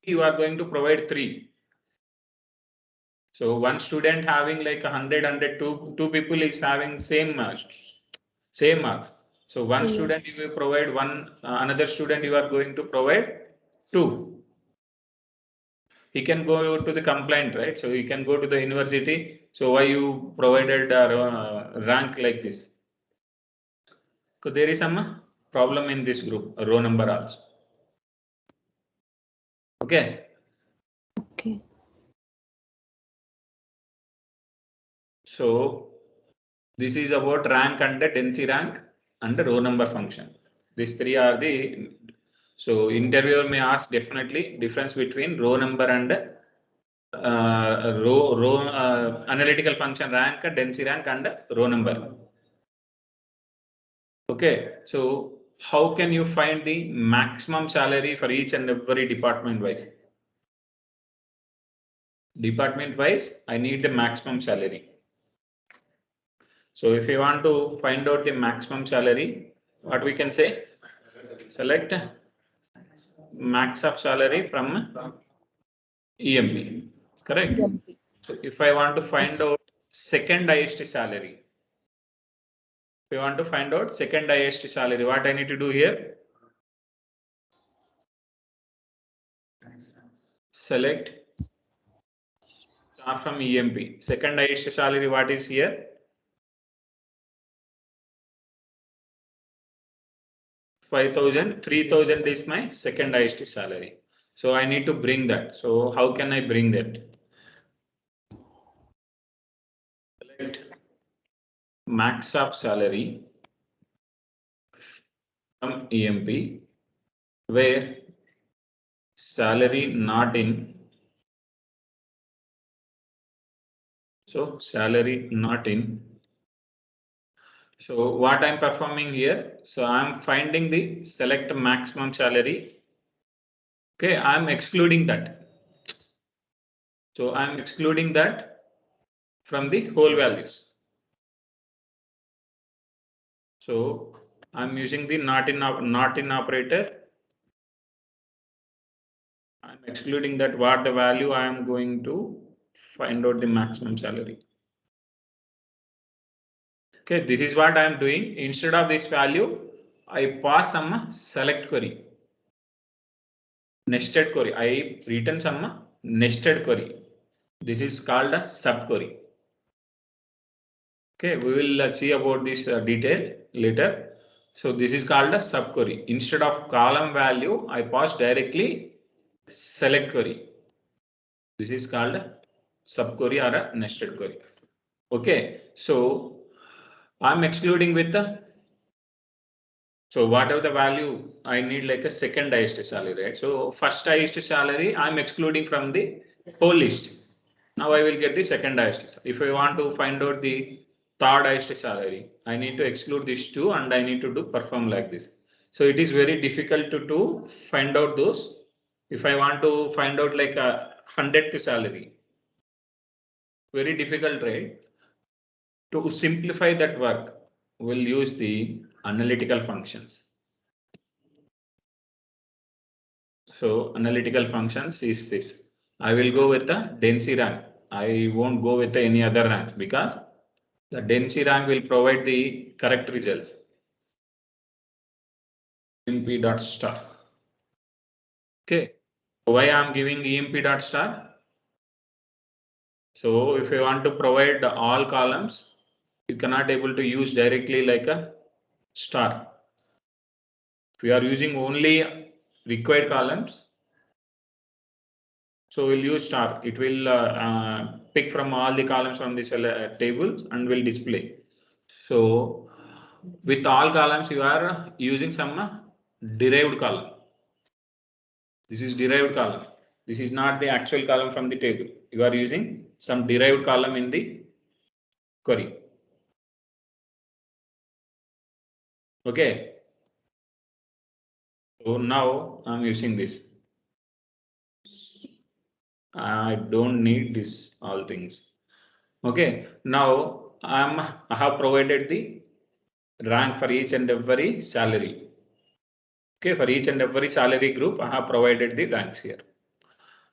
you are going to provide 3. So one student having like 100, two people is having same marks. So one student you will provide one, another student you are going to provide 2. He can go to the complaint, right? So he can go to the university. So why you provided a rank like this? So there is some problem in this group, row number also. Okay. Okay. So this is about rank and the density rank and the row number function. These 3 are the, so interviewer may ask definitely difference between row number and analytical function rank, density rank and row number. Okay, so how can you find the maximum salary for each and every department wise? Department wise, I need the maximum salary. So if you want to find out the maximum salary, what we can say? Select max of salary from EMP, correct? So if I want to find out second highest salary, if I want to find out second highest salary, what I need to do here? Select start from EMP. Second highest salary, what is here? 5,000, 3,000 is my second highest salary. So I need to bring that. So how can I bring that? Select max of salary from EMP, where salary not in. So salary not in. So what I'm performing here, so I'm finding the select maximum salary. Okay, I'm excluding that. So I'm excluding that from the whole values. So I'm using the not in operator. I'm excluding that what the value I am going to find out the maximum salary. Okay, this is what I am doing. Instead of this value, I pass some select query. Nested query. I written some nested query. This is called a subquery. Okay, we will see about this detail later. So this is called a subquery. Instead of column value, I pass directly select query. This is called a subquery or a nested query. Okay, so I'm excluding with the, so whatever the value I need like a second highest salary, right? So first highest salary I'm excluding from the whole list. Now I will get the second highest. If I want to find out the third highest salary, I need to exclude these 2 and I need to do perform like this. So it is very difficult to find out those. If I want to find out like a 100th salary, very difficult, right? To simplify that work, we'll use the analytical functions. So analytical functions is this. I will go with the density rank. I won't go with any other ranks because the density rank will provide the correct results. EMP dot star. Okay. Why I'm giving EMP dot star? So if you want to provide all columns, you cannot able to use directly like a star. If we are using only required columns, so we'll use star. It will pick from all the columns from this tables and will display. So with all columns, you are using some derived column. This is derived column. This is not the actual column from the table. You are using some derived column in the query. Okay. So now I'm using this. I don't need this all things. Okay. Now I have provided the rank for each and every salary. Okay. For each and every salary group, I have provided the ranks here.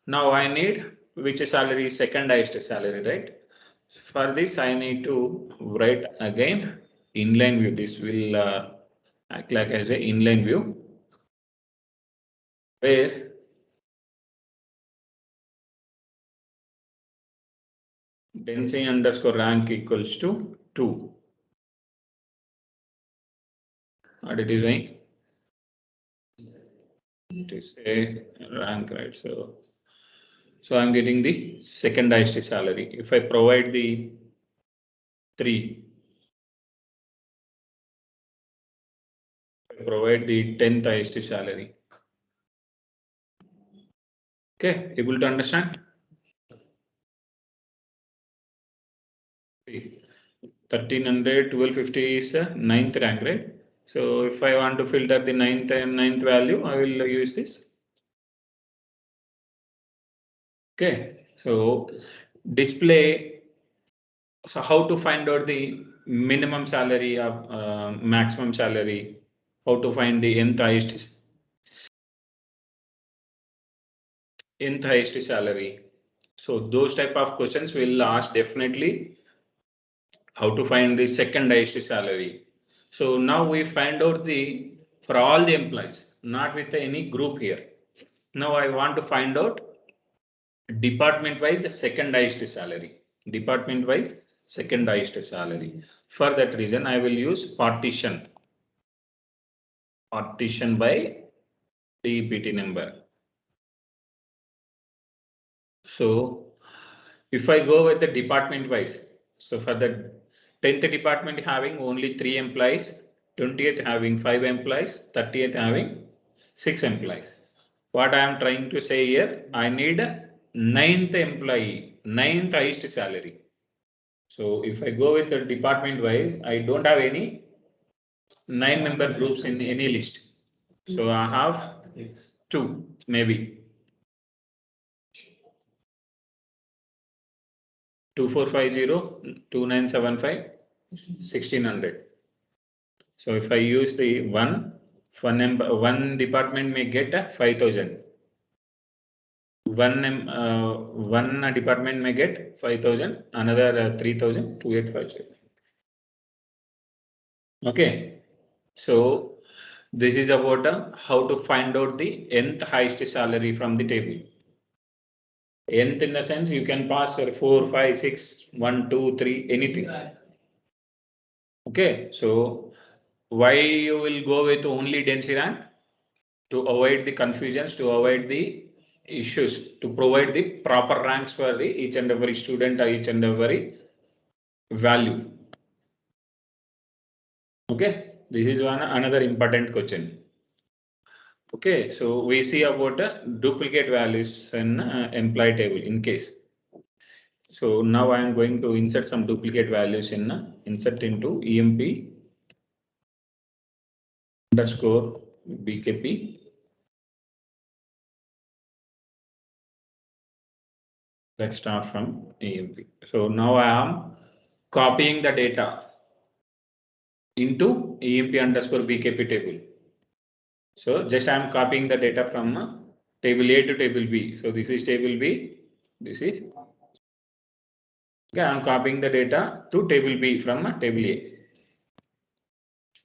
Now I need which salary is second highest salary, right? For this, I need to write again inline view. This will act like as an inline view where density underscore rank equals to 2. What it is saying? It is a rank, right? So I'm getting the second highest salary. If I provide the 3, I provide the 10th highest salary. Okay, able to understand? 1300, 1250 is a 9th rank, right? So if I want to filter the 9th value, I will use this. Okay, so display. So how to find out the minimum salary of maximum salary? How to find the nth highest salary? So those type of questions will ask definitely. How to find the second highest salary? So now we find out the for all the employees, not with any group here. Now I want to find out department wise second highest salary. Department wise second highest salary. For that reason, I will use partition. Partition by DPT number. So if I go with the department wise, so for the 10th department having only 3 employees, 20th having 5 employees, 30th having 6 employees. What I am trying to say here, I need a 9th employee, 9th highest salary. So if I go with the department wise, I don't have any 9-member groups in any list. So I have 2 maybe. 2450, 2975, 1600. So if I use the one department may get 5,000. One department may get 5,000, another 3,000, 2850. Okay, so this is about how to find out the nth highest salary from the table. Nth in the sense you can pass 4, 5, 6, 1, 2, 3, anything. Okay, so why you will go with only density rank? To avoid the confusions, to avoid the issues, to provide the proper ranks for the each and every student or each and every value. Okay, this is another important question. Okay, so we see about duplicate values in employee table in case. So now I am going to insert some duplicate values in insert into EMP underscore BKP. Let's start from EMP. So now I am copying the data into EMP underscore BKP table. So just I am copying the data from table A to table B. So this is table B. This is okay. I am copying the data to table B from table A.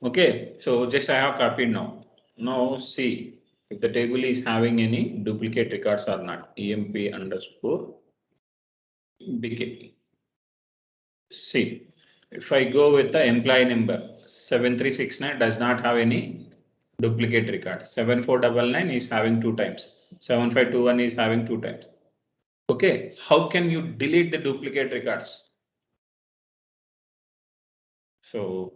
Okay. So just I have copied now. Now see if the table is having any duplicate records or not. EMP underscore BKP. See, if I go with the employee number 7369 does not have any duplicate records. 7499 is having 2 times. 7521 is having 2 times. Okay, how can you delete the duplicate records? So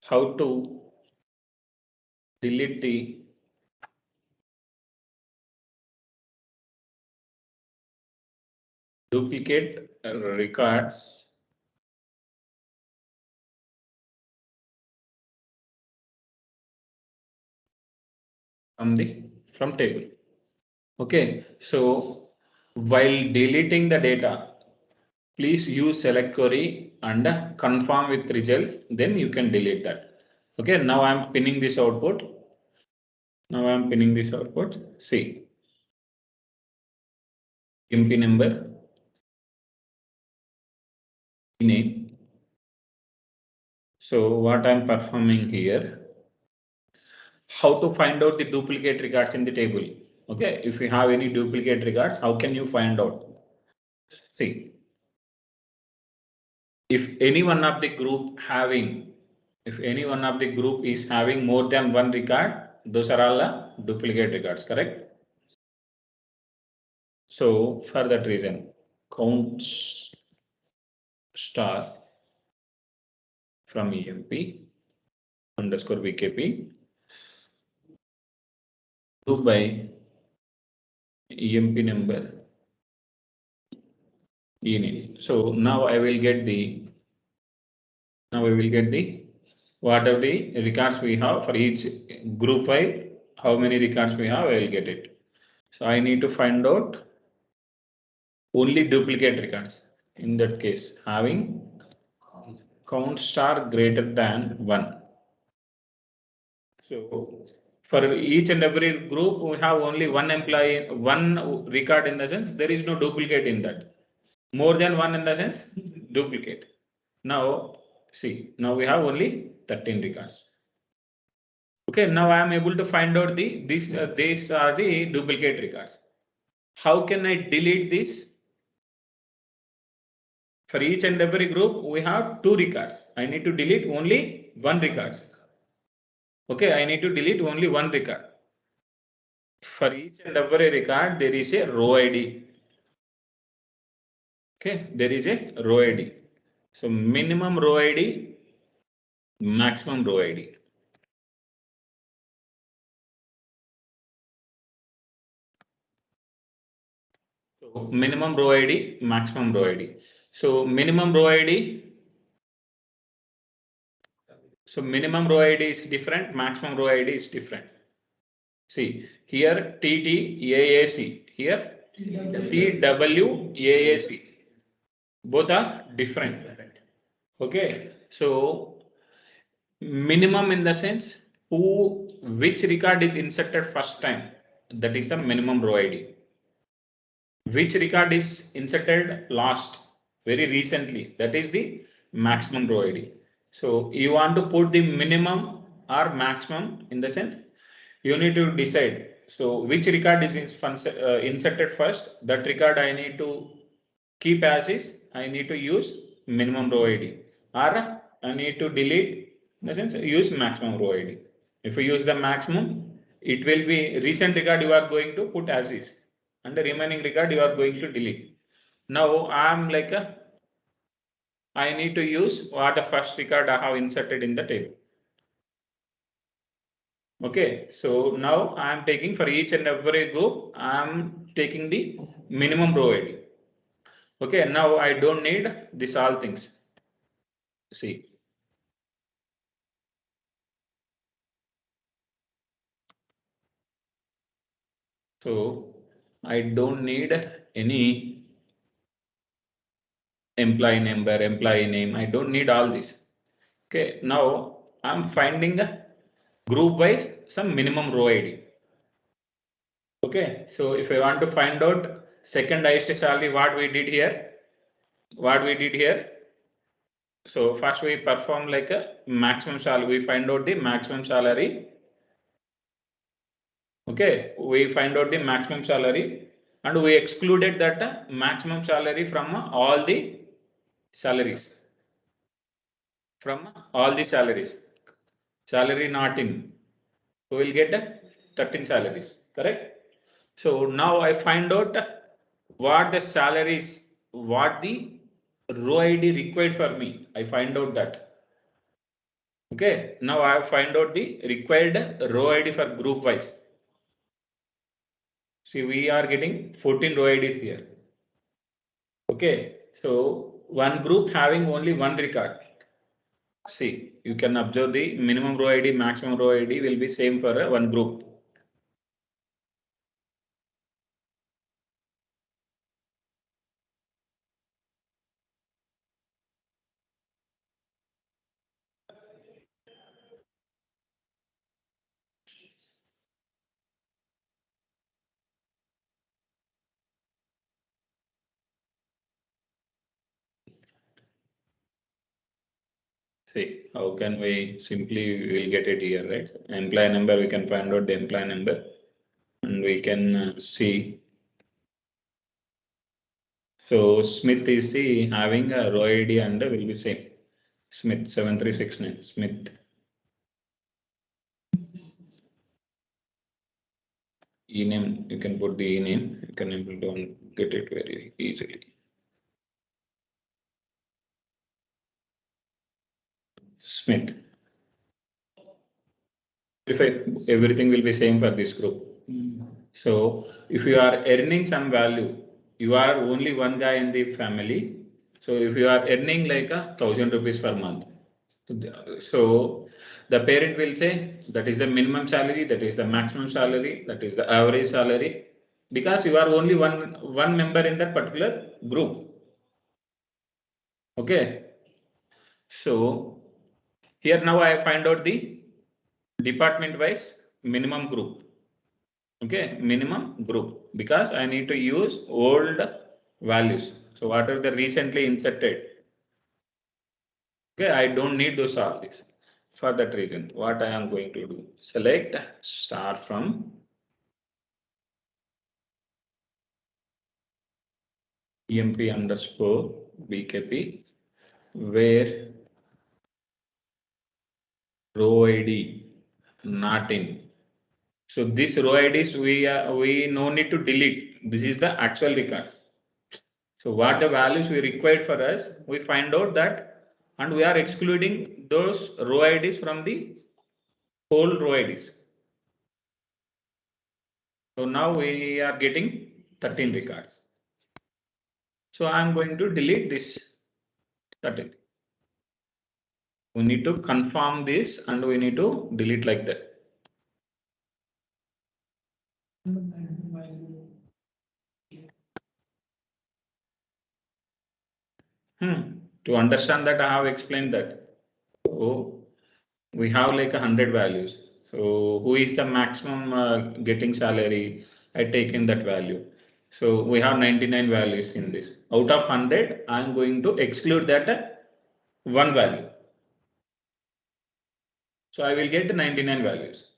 how to delete the duplicate records from table. Okay, so while deleting the data, please use select query and confirm with results, then you can delete that. Okay, now I'm pinning this output. See, MP number, name. So what I'm performing here, how to find out the duplicate records in the table. Okay, if you have any duplicate records, how can you find out? See, if any one of the group is having more than one record, those are all the duplicate records, correct? So for that reason, count star from EMP underscore BKP group by EMP number ename. So now I will get the what are the records we have for each group file, how many records we have, I will get it. So I need to find out only duplicate records. In that case, having count star greater than 1. So for each and every group, we have only one employee, one record in the sense there is no duplicate in that. More than one in the sense duplicate. Now see, now we have only 13 records. Okay, now I am able to find out these are the duplicate records. How can I delete this? For each and every group, we have 2 records. I need to delete only 1 record. Okay, I need to delete only 1 record. For each and every record, there is a row ID. Okay, there is a row ID. So minimum row ID, maximum row ID. So minimum row ID, maximum row ID. So minimum row ID. So minimum row ID is different, maximum row ID is different. See here TTAAC, here TWAAC. Both are different. Okay, so minimum in the sense which record is inserted first time, that is the minimum row ID. Which record is inserted last, very recently, that is the maximum row ID. So you want to put the minimum or maximum in the sense you need to decide. So which record is inserted first, that record I need to keep as is, I need to use minimum row ID, or I need to delete, in the sense use maximum row ID. If you use the maximum, it will be recent record you are going to put as is, and the remaining record you are going to delete. Now I am like I need to use what the first record I have inserted in the table. Okay, so now I am taking for each and every group, I am taking the minimum row ID. Okay, now I don't need this all things. See. So I don't need any employee number, employee name. I don't need all this. Okay, now I'm finding a group wise some minimum row ID. Okay, so if I want to find out second highest salary, what we did here, So first we perform like a maximum salary. We find out the maximum salary. Okay, we find out the maximum salary and we excluded that maximum salary from all the salaries. From all the salaries. Salary not in. We will get 13 salaries, correct? So now I find out what the salaries, what the row ID required for me. I find out that. Okay, now I find out the required row ID for group wise. See, we are getting 14 row IDs here. Okay, so one group having only one record. See, you can observe the minimum row ID, maximum row ID will be same for one group. See, how can we simply will get it here, right? Employee number, we can find out the employee number and we can see. So Smith is the having a row ID and will be same. Smith 7369, Smith. E-name, you can put the e-name, you can able to get it very easily. Smith. If everything will be same for this group. So if you are earning some value, you are only one guy in the family. So if you are earning like 1,000 rupees per month, so the parent will say that is the minimum salary, that is the maximum salary, that is the average salary, because you are only one member in that particular group. Okay. So here now I find out the department wise minimum group. Okay, minimum group, because I need to use old values. So what are the recently inserted? Okay, I don't need those all these. For that reason, what I am going to do, select star from emp underscore bkp, where row id not in. So this row IDs we no need to delete. This is the actual records. So what the values we required for us, we find out that, and we are excluding those row IDs from the whole row IDs. So now we are getting 13 records. So I am going to delete this 13. We need to confirm this and we need to delete like that. To understand that, I have explained that. So we have like 100 values. So who is the maximum getting salary? I take in that value. So we have 99 values in this. Out of 100, I am going to exclude that one value. So I will get 99 values.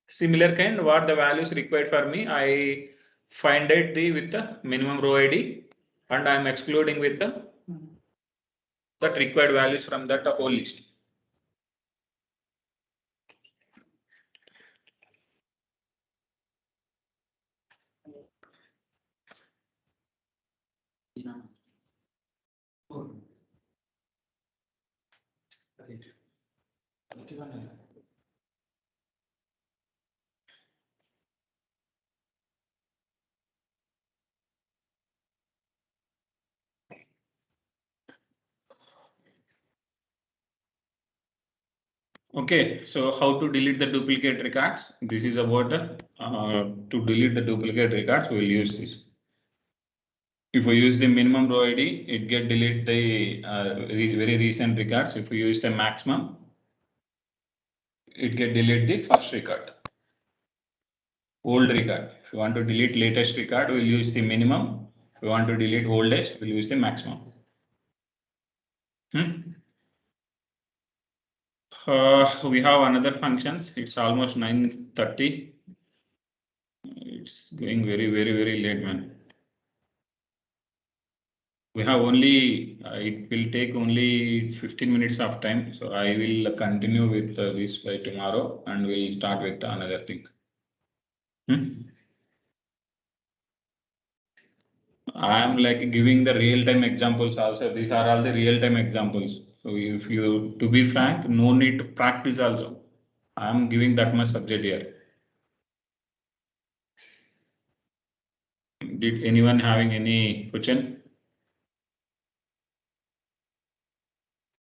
Similar kind, what the values required for me, I find it with the minimum row ID and I am excluding with the that required values from that whole list. Okay, so how to delete the duplicate records? This is about to delete the duplicate records. We will use this. If we use the minimum row ID, it get delete the very recent records. If we use the maximum, it get delete the first record. Old record. If you want to delete latest record, we'll use the minimum. If you want to delete oldest, we'll use the maximum. We have another functions. It's almost 9:30. It's going very, very, very late, man. We have only, it will take only 15 minutes of time. So I will continue with this by tomorrow and we'll start with another thing. I'm like giving the real-time examples also. These are all the real-time examples. So if you, to be frank, no need to practice also. I'm giving that much subject here. Did anyone having any question?